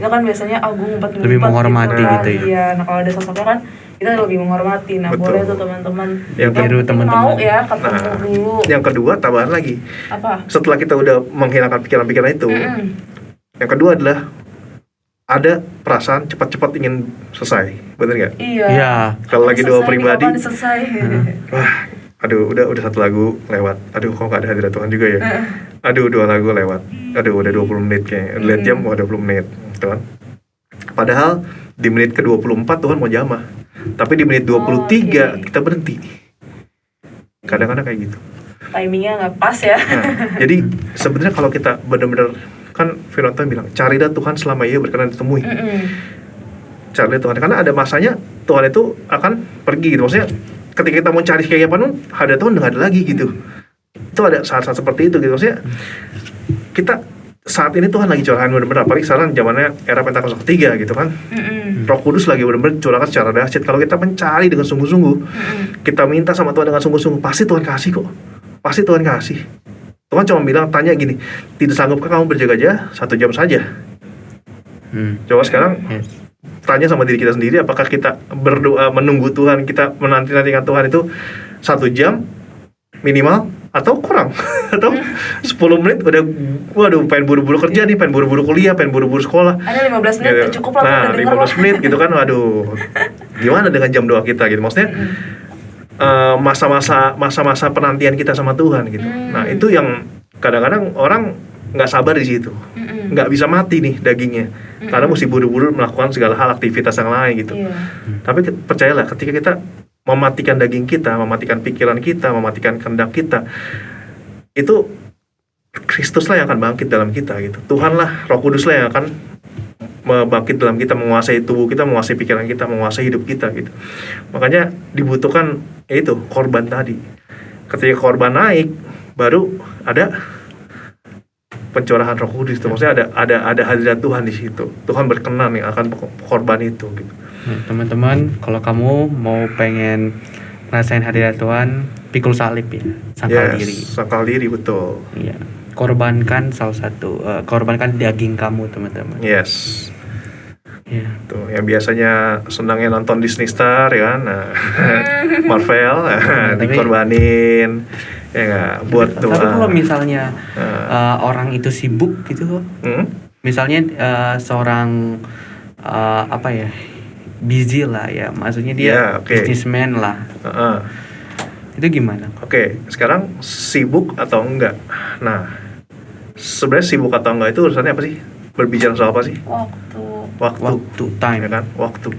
Ya kan biasanya ngumpet-ngumpet lebih menghormati gitu ya. Iya, nah kalau ada sosoknya kan kita lebih menghormati. Nah boleh tuh teman-teman yang teman-teman mau ya ketemu dulu. Yang kedua tambahan lagi. Apa? Setelah kita udah menghilangkan pikiran-pikiran itu, yang kedua adalah ada perasaan cepat-cepat ingin selesai, bener nggak? Iya. Kalau lagi doa pribadi, wah, aduh udah satu lagu lewat, aduh kok nggak ada hadirat Tuhan juga ya, aduh 2 lagu lewat, aduh udah 20 menit kayaknya, lihat jam udah 20 menit, Tuhan. Padahal di menit ke-24 Tuhan mau jamah, tapi di menit 23 kita berhenti. Kadang-kadang kayak gitu. Timingnya nggak pas ya. Nah, jadi sebenarnya kalau kita benar-benar, kan firman Tuhan bilang, carilah Tuhan selama Ia berkenan ditemui. Carilah Tuhan, karena ada masanya Tuhan itu akan pergi gitu. Maksudnya ketika kita mau cari kayak apa pun, ada Tuhan nggak ada lagi gitu. Itu ada saat-saat seperti itu gitu. Maksudnya kita saat ini Tuhan lagi curahan benar-benar, apalagi sekarang zamannya era Pentakosta ketiga gitu kan. Roh Kudus lagi benar-benar curahkan secara dahsyat. Kalau kita mencari dengan sungguh-sungguh, kita minta sama Tuhan dengan sungguh-sungguh, pasti Tuhan kasih kok. Pasti Tuhan kasih. Tuhan cuma bilang, tanya gini, tidak sanggupkah kamu berjaga-jaga 1 jam saja? Coba sekarang tanya sama diri kita sendiri, apakah kita berdoa menunggu Tuhan, kita menanti-nantikan Tuhan itu 1 jam minimal atau kurang? Atau 10 menit udah waduh pengen buru-buru kerja nih, pengen buru-buru kuliah, pengen buru-buru sekolah. Ada 15 menit gitu. Cukup lah. Nah, 15 menit gitu kan, waduh. Gimana dengan jam doa kita gitu? Maksudnya masa-masa penantian kita sama Tuhan gitu. Nah, itu yang kadang-kadang orang nggak sabar di situ. Nggak bisa mati nih dagingnya. Karena mesti buru-buru melakukan segala hal, aktivitas yang lain gitu. Tapi percayalah, ketika kita mematikan daging kita, mematikan pikiran kita, mematikan kehendak kita, itu Kristus lah yang akan bangkit dalam kita gitu. Tuhan lah, Roh Kudus lah yang akan bangkit dalam kita, menguasai tubuh kita, menguasai pikiran kita, menguasai hidup kita gitu. Makanya dibutuhkan itu korban tadi. Ketika korban naik, baru ada pencurahan Roh Kudus itu. Maksudnya ada hadirat Tuhan di situ. Tuhan berkenan yang akan korban itu gitu. Nah, teman-teman, kalau kamu mau pengen rasain hadirat Tuhan, pikul salib ya, sangkal diri. Sangkal diri, betul. Iya. Korbankan salah satu, korbankan daging kamu, teman-teman. Yes. Iya. Tuh, yang biasanya senangnya nonton Disney Star ya kan, nah, Marvel, Tapi- dikorbanin, ya nggak, buat Tapi kalau misalnya Nah. orang itu sibuk gitu, misalnya seorang apa ya, busy lah ya, maksudnya dia Ya, oke. businessman lah, itu gimana? Oke, sekarang sibuk atau enggak? Nah, sebenarnya sibuk atau enggak itu urusannya apa sih? Berbicara soal apa sih? Waktu, time. Ya kan? Waktu.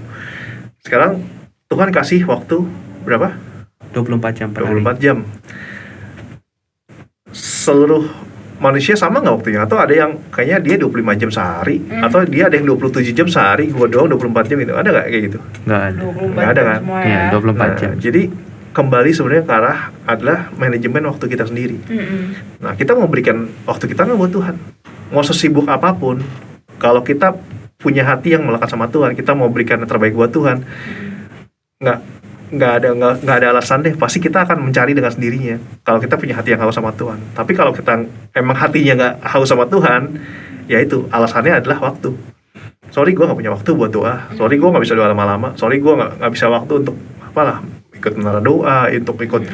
Sekarang Tuhan kasih waktu berapa? 24 jam per hari. 24 jam. Seluruh manusia sama nggak waktunya? Atau ada yang kayaknya dia 25 jam sehari, atau dia ada yang 27 jam sehari, gua doang 24 jam gitu. Ada nggak kayak gitu? Nggak ada. 24 Nggak ada jam kan? semua Iya, ya. 24 Nah, jam. jadi kembali sebenarnya ke arah adalah manajemen waktu kita sendiri. Nah, kita mau berikan waktu kita nggak buat Tuhan. Mau sesibuk apapun, kalau kita punya hati yang melekat sama Tuhan, kita mau berikan yang terbaik buat Tuhan, nggak ada alasan deh. Pasti kita akan mencari dengan sendirinya. Kalau kita punya hati yang haus sama Tuhan. Tapi kalau kita emang hatinya nggak haus sama Tuhan, ya itu alasannya adalah waktu. Sorry, gue nggak punya waktu buat doa. Sorry, gue nggak bisa doa lama-lama. Sorry, gue nggak bisa waktu untuk apalah, ikut menara doa, untuk ikut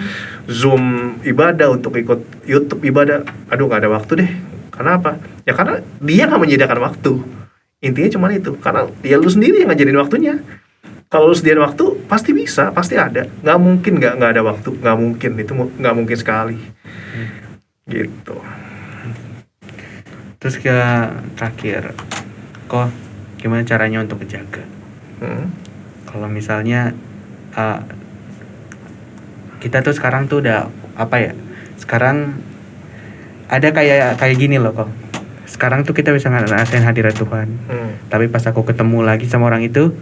Zoom ibadah, untuk ikut YouTube ibadah. Aduh, nggak ada waktu deh. Karena apa? Ya karena dia nggak menyediakan waktu. Intinya cuma itu. Karena ya lu sendiri yang ngajarin waktunya. Kalau lu sediain waktu, pasti bisa, pasti ada. Nggak mungkin nggak ada waktu. Nggak mungkin, itu nggak mungkin sekali. Gitu. Terus ke terakhir, kok gimana caranya untuk menjaga? Kalau misalnya kita tuh sekarang tuh udah apa ya? Sekarang ada kayak gini loh kok. Sekarang tuh kita bisa ngerasain hadirat Tuhan. Tapi pas aku ketemu lagi sama orang itu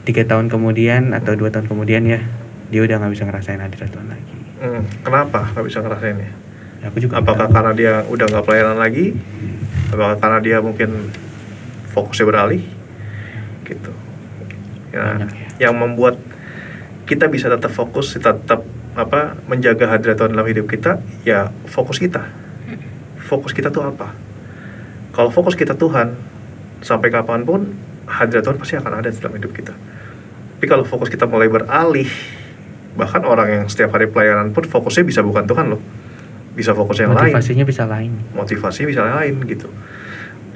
3 tahun kemudian atau 2 tahun kemudian ya, dia udah nggak bisa ngerasain hadirat Tuhan lagi. Kenapa nggak bisa ngerasainnya? Ya, aku juga Apakah nggak tahu. karena dia udah nggak pelayanan lagi? Apakah karena dia mungkin fokusnya beralih? Gitu. Ya, Banyak ya. yang membuat kita bisa tetap fokus, tetap menjaga hadirat Tuhan dalam hidup kita, ya fokus kita. Fokus kita tuh apa? Kalau fokus kita Tuhan, sampai kapanpun hadirat Tuhan pasti akan ada dalam hidup kita. Tapi kalau fokus kita mulai beralih, bahkan orang yang setiap hari pelayanan pun fokusnya bisa bukan Tuhan loh, bisa fokus yang lain. Motivasinya bisa lain. Motivasinya bisa lain gitu.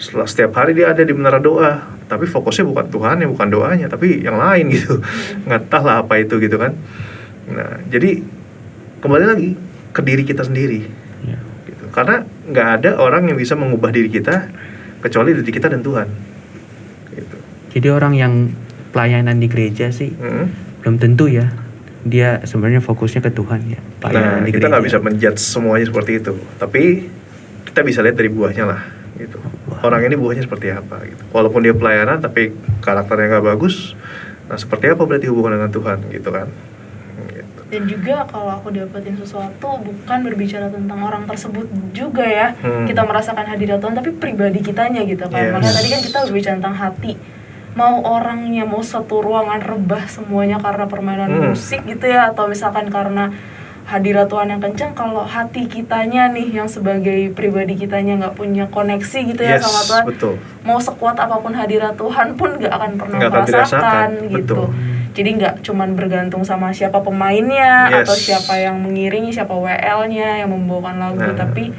Setelah setiap hari dia ada di menara doa, tapi fokusnya bukan Tuhan, ya bukan doanya, tapi yang lain gitu. Nggak tahu lah apa itu gitu kan. Nah, jadi kembali lagi ke diri kita sendiri. Ya. Gitu. Karena nggak ada orang yang bisa mengubah diri kita kecuali diri kita dan Tuhan. Gitu. Jadi orang yang pelayanan di gereja sih belum tentu ya dia sebenarnya fokusnya ke Tuhan ya. Nah, kita nggak bisa menjudge semuanya seperti itu, tapi kita bisa lihat dari buahnya lah. Gitu. Orang ini buahnya seperti apa gitu. Walaupun dia pelayanan tapi karakternya nggak bagus, nah seperti apa berarti hubungan dengan Tuhan gitu kan. Gitu. Dan juga kalau aku dapetin sesuatu bukan berbicara tentang orang tersebut juga ya, kita merasakan hadirat Tuhan, tapi pribadi kitanya gitu kan. Yes. Makanya tadi kan kita berbicara tentang hati. Mau orangnya mau satu ruangan rebah semuanya karena permainan musik gitu ya, atau misalkan karena hadirat Tuhan yang kencang, kalau hati kitanya nih yang sebagai pribadi kitanya nggak punya koneksi gitu ya Yes, sama Tuhan, betul. mau sekuat apapun hadirat Tuhan pun nggak akan pernah Nggak akan merasakan dirasakan, gitu. betul. Jadi nggak cuman bergantung sama siapa pemainnya Yes. atau siapa yang mengiringi, siapa WL-nya yang membawakan lagu, Nah. tapi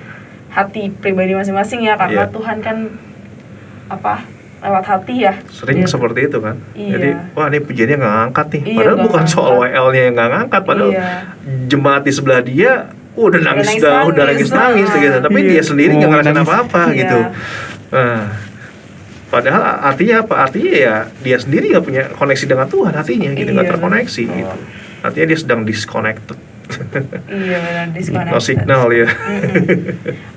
hati pribadi masing-masing ya, karena Iya. Tuhan kan lewat hati ya. Sering Dia- seperti itu kan. Iya. Jadi wah ini pujiannya nggak ngangkat nih. Iya, Padahal nggak bukan soal ngangkat. WL-nya yang nggak ngangkat, padahal Iya. jemaat di sebelah dia udah nangis nangis-nangis. udah nangis gitu. Tapi Iya. dia sendiri nggak Mau ngerasain nangis. apa-apa Iya. gitu. Nah, padahal artinya apa? Artinya ya dia sendiri nggak punya koneksi dengan Tuhan, hatinya gitu, nggak Iya, terkoneksi betul. gitu. Artinya dia sedang disconnected. Iya benar, disconnected. No signal ya.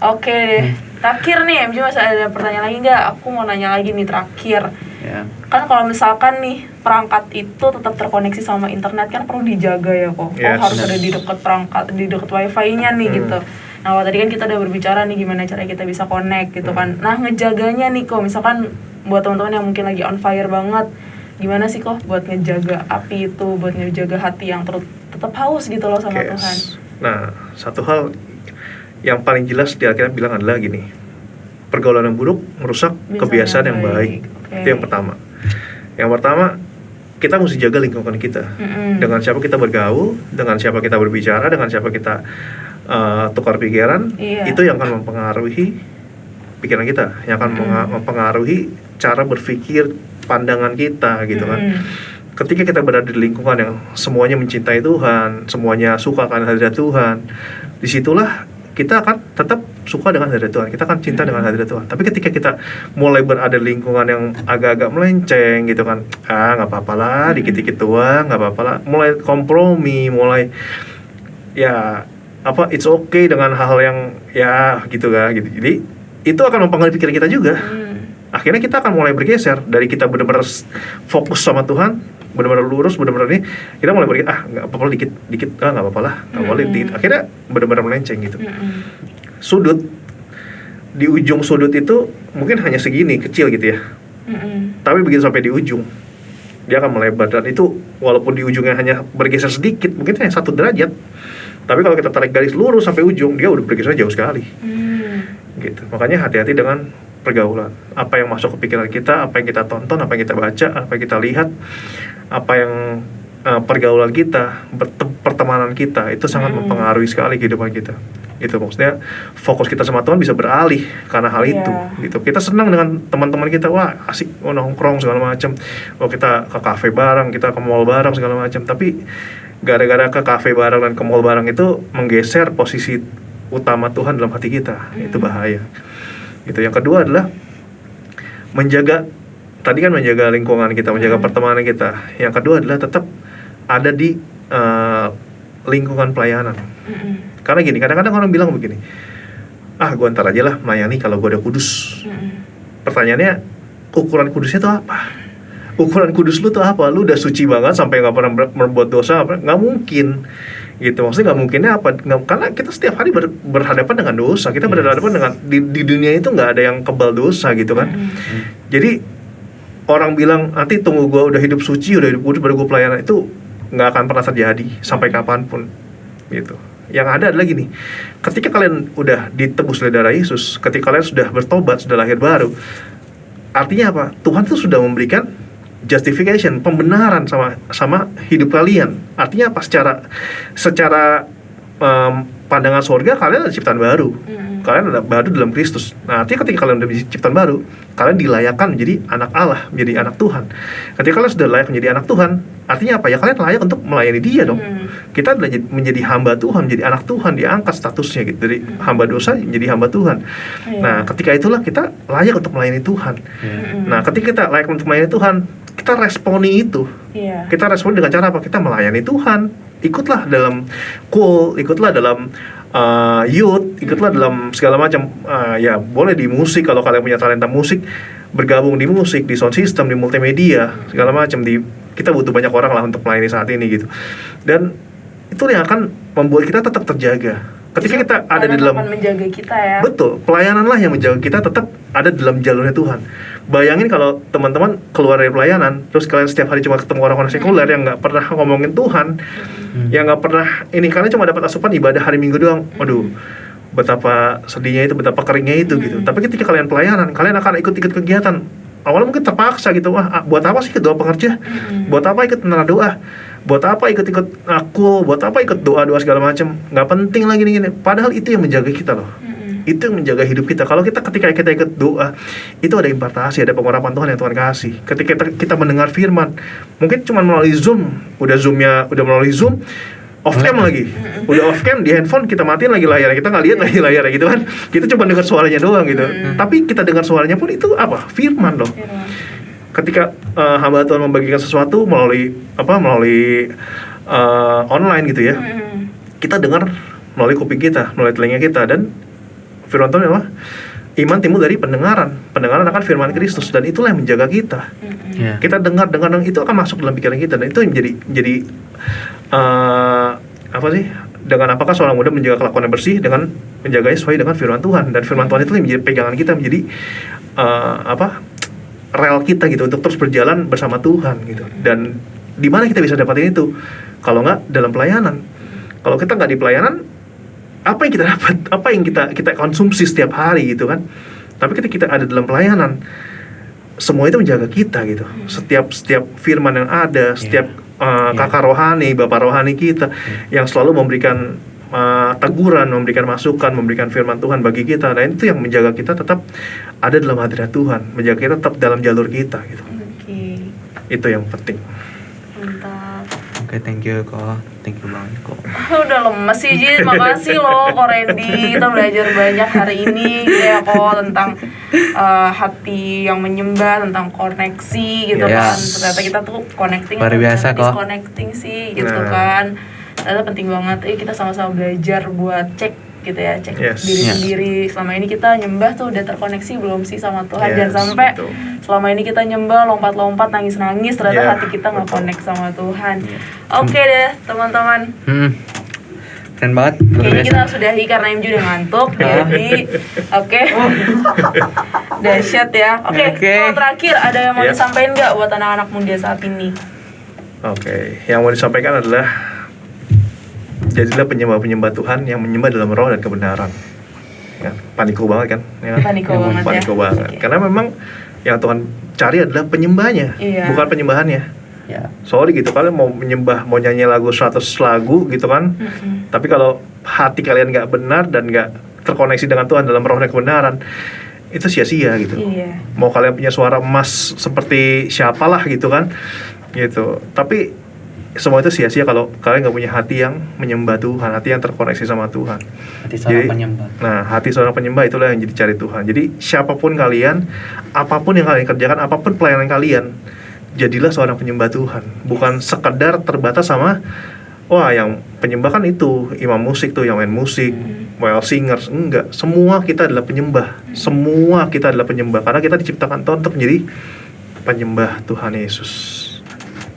Oke deh. Terakhir nih, MJ masih ada pertanyaan lagi nggak? Aku mau nanya lagi nih terakhir. Ya. Kan kalau misalkan nih perangkat itu tetap terkoneksi sama internet kan perlu dijaga ya kok. Yes. Harus ada di dekat perangkat, di dekat wifi-nya nih gitu. Nah kalau tadi kan kita udah berbicara nih gimana cara kita bisa connect gitu kan. Nah ngejaganya nih kok, misalkan buat teman-teman yang mungkin lagi on fire banget, gimana sih kok buat ngejaga api itu, buat ngejaga hati yang tetap haus gitu loh sama Yes. Tuhan. Nah, satu hal yang paling jelas di Alkitab bilang adalah gini, pergaulan yang buruk merusak Kebiasaan kebiasaan yang yang baik. baik. Oke. Itu yang pertama. Yang pertama, kita mesti jaga lingkungan kita. Dengan siapa kita bergaul, dengan siapa kita berbicara, dengan siapa kita tukar pikiran, itu yang akan mempengaruhi pikiran kita, yang akan mempengaruhi cara berpikir, pandangan kita gitu kan. Ketika kita berada di lingkungan yang semuanya mencintai Tuhan, semuanya suka akan hadirat Tuhan, disitulah kita akan tetap suka dengan hadirat Tuhan, kita akan cinta dengan hadirat Tuhan. Tapi ketika kita mulai berada di lingkungan yang agak-agak melenceng gitu kan, nggak apa-apa lah, dikit-dikit doang, nggak apa-apa lah, mulai kompromi, mulai ya it's okay dengan hal yang ya gitu kan gitu. Jadi itu akan mempengaruhi pikiran kita juga. Akhirnya kita akan mulai bergeser dari kita benar-benar fokus sama Tuhan, benar-benar lurus, benar-benar ini, kita mulai berpikir nggak apa-apa dikit, nggak apa-apa lah, nggak boleh dikit. Akhirnya benar-benar melenceng gitu. Sudut di ujung sudut itu mungkin hanya segini kecil gitu ya. Tapi begitu sampai di ujung, dia akan melebar, dan itu walaupun di ujungnya hanya bergeser sedikit, mungkin hanya 1 derajat. Tapi kalau kita tarik garis lurus sampai ujung, dia udah bergeser jauh sekali. Gitu. Makanya hati-hati dengan pergaulan. Apa yang masuk ke pikiran kita, apa yang kita tonton, apa yang kita baca, apa yang kita lihat, apa yang pergaulan kita, pertemanan kita, itu sangat mempengaruhi sekali kehidupan kita. Itu maksudnya fokus kita sama Tuhan bisa beralih karena hal itu. Gitu. Kita senang dengan teman-teman kita, wah asik, nongkrong segala macam. Kita ke kafe bareng, kita ke mall bareng segala macam. Tapi gara-gara ke kafe bareng dan ke mall bareng itu menggeser posisi utama Tuhan dalam hati kita. Itu bahaya. Gitu. Yang kedua adalah menjaga, tadi kan menjaga lingkungan kita, menjaga pertemanan kita. Yang kedua adalah tetap ada di lingkungan pelayanan. Karena gini, kadang-kadang orang bilang begini, gue ntar aja lah melayani kalau gue udah kudus. Pertanyaannya, ukuran kudusnya itu apa? Ukuran kudus lu tuh apa? Lu udah suci banget sampai gak pernah berbuat dosa? Gak mungkin gitu. Maksudnya gak mungkinnya apa? Karena kita setiap hari berhadapan dengan dosa. Kita berhadapan dengan di dunia itu gak ada yang kebal dosa gitu kan. Jadi orang bilang nanti tunggu gue udah hidup suci, udah hidup kudus baru gue pelayanan, itu gak akan pernah terjadi sampai kapanpun gitu. Yang ada adalah gini, ketika kalian udah ditebus oleh darah Yesus, ketika kalian sudah bertobat, sudah lahir baru, artinya apa? Tuhan tuh sudah memberikan justification, pembenaran sama hidup kalian. Artinya apa? Secara pandangan surga, kalian ada ciptaan baru. Kalian ada baru dalam Kristus. Nah, artinya ketika kalian udah ciptaan baru, kalian dilayakkan menjadi anak Allah, menjadi anak Tuhan. Ketika kalian sudah layak menjadi anak Tuhan, artinya apa? Ya kalian layak untuk melayani Dia dong. Kita menjadi hamba Tuhan, menjadi anak Tuhan, diangkat statusnya gitu, dari hamba dosa menjadi hamba Tuhan. Nah, ketika itulah kita layak untuk melayani Tuhan. Nah, ketika kita layak untuk melayani Tuhan, kita responi itu. Kita responi dengan cara apa? Kita melayani Tuhan. Ikutlah dalam ikutlah dalam youth, ikutlah dalam segala macam, ya boleh di musik kalau kalian punya talenta musik, bergabung di musik, di sound system, di multimedia, segala macam. Kita butuh banyak orang lah untuk melayani saat ini gitu. Dan itu yang akan membuat kita tetap terjaga. Ketika kita ada di dalam, menjaga kita ya. Betul, pelayananlah yang menjaga kita tetap ada dalam jalurnya Tuhan. Bayangin kalau teman-teman keluar dari pelayanan, terus kalian setiap hari cuma ketemu orang-orang sekuler yang nggak pernah ngomongin Tuhan, yang nggak pernah ini, kalian cuma dapat asupan ibadah hari Minggu doang. Waduh, betapa sedihnya itu, betapa keringnya itu gitu. Tapi ketika kalian pelayanan, kalian akan ikut-ikut kegiatan. Awalnya mungkin terpaksa gitu, buat apa sih ikut doa pengerja? Buat apa ikut menara doa? Buat apa ikut-ikut aku? Buat apa ikut doa-doa segala macam? Nggak penting lagi gini. Padahal itu yang menjaga kita loh. Itu yang menjaga hidup kita. Kalau ketika kita ikut doa, itu ada impartasi, ada pengurapan Tuhan yang Tuhan kasih. Ketika kita mendengar firman, mungkin cuma melalui Zoom, udah melalui Zoom, off cam lagi, udah off cam di handphone kita matiin lagi layar, kita nggak lihat lagi layar gitu kan, kita cuma dengar suaranya doang gitu. Tapi kita dengar suaranya pun itu apa? Firman loh. Ketika hamba Tuhan membagikan sesuatu melalui online gitu ya, kita dengar melalui kuping kita, melalui telinga kita, dan firman Tuhan adalah iman timbul dari pendengaran akan firman Kristus, dan itulah yang menjaga kita. Kita dengar itu akan masuk dalam pikiran kita, dan itu yang menjadi dengan apakah seorang muda menjaga kelakuan yang bersih dengan menjaganya sesuai dengan firman Tuhan, dan firman Tuhan itu yang menjadi pegangan kita, menjadi rel kita gitu untuk terus berjalan bersama Tuhan gitu. Dan di mana kita bisa dapatin itu? Kalau nggak dalam pelayanan. Kalau kita nggak di pelayanan, apa yang kita dapat? Apa yang kita konsumsi setiap hari gitu kan? Tapi ketika kita ada dalam pelayanan, semua itu menjaga kita gitu. Setiap firman yang ada, setiap kakak rohani, bapak rohani kita yang selalu memberikan teguran, memberikan masukan, memberikan firman Tuhan bagi kita. Nah itu yang menjaga kita tetap ada dalam hadirat Tuhan, menjaga kita tetap dalam jalur kita gitu. Itu yang penting. Mantap. Oke, thank you kok. Thank you banget kok. Udah lemes sih Ji, makasih loh Ko Randy. Kita belajar banyak hari ini gitu ya kok, tentang hati yang menyembah, tentang koneksi gitu kan. Ternyata kita tuh connecting, luar biasa kok. Disconnecting sih gitu kan. Ternyata penting banget. Kita sama-sama belajar buat cek gitu ya, cek diri sendiri. Selama ini kita nyembah tuh udah terkoneksi belum sih sama Tuhan? Jangan sampai selama ini kita nyembah lompat-lompat, nangis-nangis, ternyata hati kita nggak connect sama Tuhan. Oke deh teman-teman. Keren banget. Kayaknya kita sudahi karena MJ udah ngantuk. Jadi oke. Dahsyat ya. Oke. Kalau terakhir ada yang mau disampaikan nggak buat anak-anak muda saat ini? Oke, yang mau disampaikan adalah jadilah penyembah-penyembah Tuhan yang menyembah dalam roh dan kebenaran. Ya, paniko banget kan? Ya, paniko banget. Karena memang yang Tuhan cari adalah penyembahnya, bukan penyembahannya. Sorry gitu, kalian mau menyembah, mau nyanyi lagu 100 lagu gitu kan, tapi kalau hati kalian nggak benar dan nggak terkoneksi dengan Tuhan dalam roh dan kebenaran, itu sia-sia gitu. Mau kalian punya suara emas seperti siapalah gitu kan, gitu. Tapi semua itu sia-sia kalau kalian nggak punya hati yang menyembah Tuhan, hati yang terkoneksi sama Tuhan. Hati seorang penyembah. Nah, hati seorang penyembah itulah yang jadi cari Tuhan. Jadi siapapun kalian, apapun yang kalian kerjakan, apapun pelayanan kalian, jadilah seorang penyembah Tuhan. Bukan sekedar terbatas sama, wah yang penyembah kan itu imam musik tuh, yang main musik, well singers. Enggak, semua kita adalah penyembah. Semua kita adalah penyembah karena kita diciptakan Tuhan untuk menjadi penyembah Tuhan Yesus.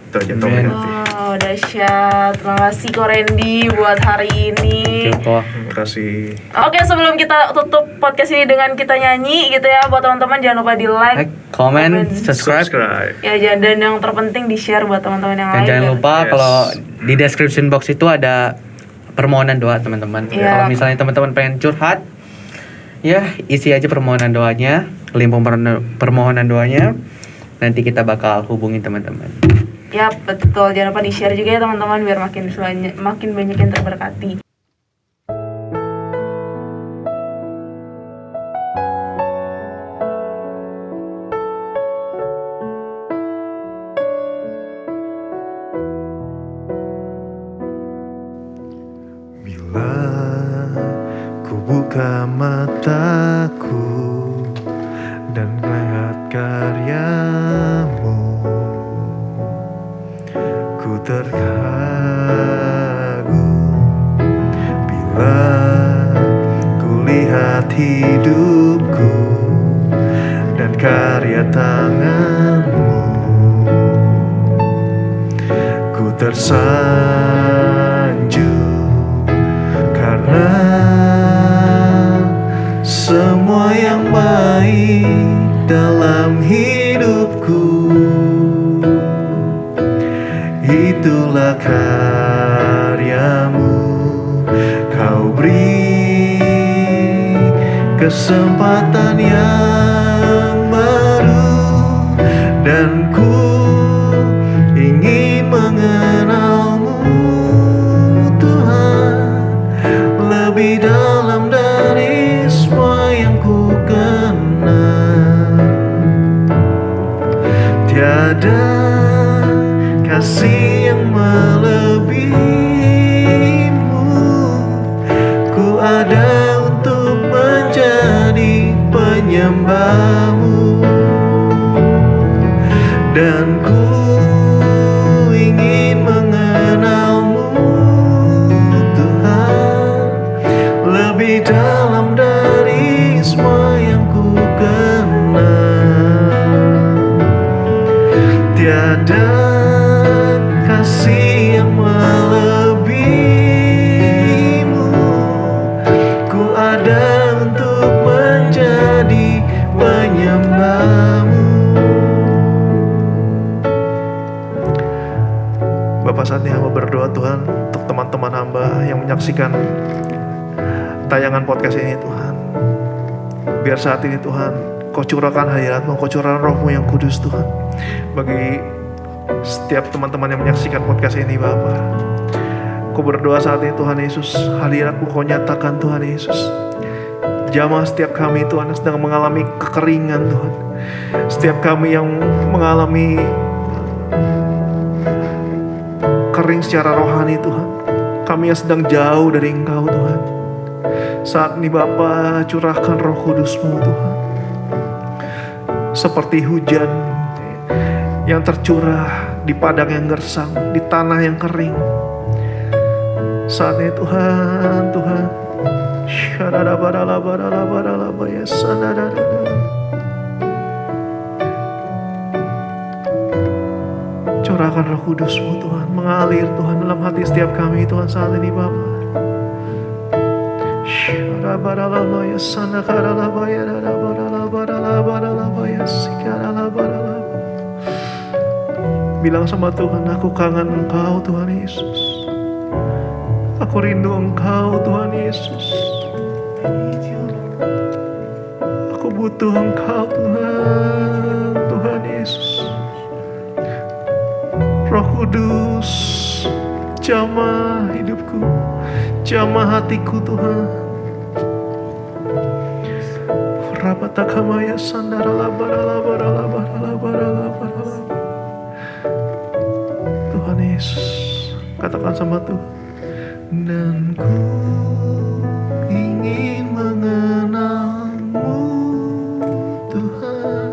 Itu aja teman-teman. Wow, dahsyat. Terima kasih Ko Randy buat hari ini. Terima kasih. Oke, sebelum kita tutup podcast ini dengan kita nyanyi gitu ya, buat teman-teman jangan lupa di like, comment, subscribe. Ya, dan yang terpenting di share buat teman-teman yang lain. Dan jangan lupa kalau di description box itu ada permohonan doa teman-teman. Kalau misalnya teman-teman pengen curhat, ya isi aja permohonan doanya, link permohonan doanya. Nanti kita bakal hubungin teman-teman. Ya betul, jangan lupa di-share juga ya teman-teman biar makin banyak yang terberkati. Bila ku buka mataku dan melihat karyamu, ku terkagum bila ku lihat hidupku dan karya tanganmu. Ku tersanjung karena semua yang baik dalam hidupku itulah karyamu. Kau beri kesempatan yang baru dan ku ingin mengenalmu Tuhan lebih dalam dari semua yang ku kenal. Tiada kasih yang melebihimu. Ku ada untuk menjadi penyembahmu dan ku ingin mengenalmu Tuhan lebih dalam dari semua yang ku kenal. Tiada kasih yang melebihimu. Ku ada untuk menjadi penyembahmu. Bapak, saatnya hamba berdoa Tuhan untuk teman-teman hamba yang menyaksikan tayangan podcast ini Tuhan. Biar saat ini Tuhan Kau curahkan hadirat-Mu, Kau curahkan Roh-Mu yang kudus Tuhan. Bagi setiap teman-teman yang menyaksikan podcast ini Bapa, Kau berdoa saat ini Tuhan Yesus, hadirat-Mu Kau nyatakan Tuhan Yesus. Jamah setiap kami Tuhan yang sedang mengalami kekeringan Tuhan. Setiap kami yang mengalami kering secara rohani Tuhan. Kami yang sedang jauh dari Engkau Tuhan. Saat ini Bapa, curahkan Roh Kudus-Mu Tuhan. Seperti hujan yang tercurah di padang yang gersang, di tanah yang kering. Saat ini Tuhan, Tuhan. Curahkan Roh Kudus-Mu Tuhan, mengalir Tuhan dalam hati setiap kami Tuhan saat ini Bapa. Bilang sama Tuhan, aku kangen Engkau Tuhan Yesus. Aku rindu Engkau Tuhan Yesus. Aku butuh Engkau Tuhan, Tuhan Yesus. Roh Kudus, jamah hidupku, jamah hatiku Tuhan. Rabatakamaya sandara barala barala barala barala barala. Tuhan Yesus, katakan sama Tuhan. Dan ku ingin mengenal-Mu Tuhan,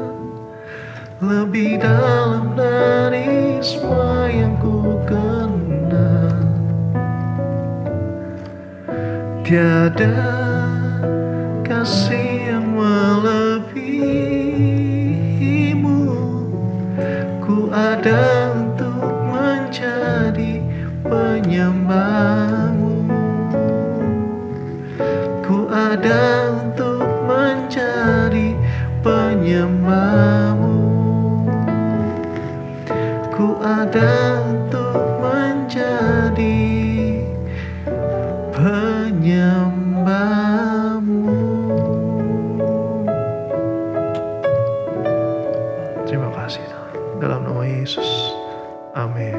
lebih dalam dari semua yang ku kenal. Tiada kasih yang melebihi-Mu. Ku ada untuk menjadi penyembah-Mu. Ku ada untuk menjadi penyembah-Mu. Ku ada untuk menjadi penyembah-Mu. Terima kasih dalam nama Yesus. Amin.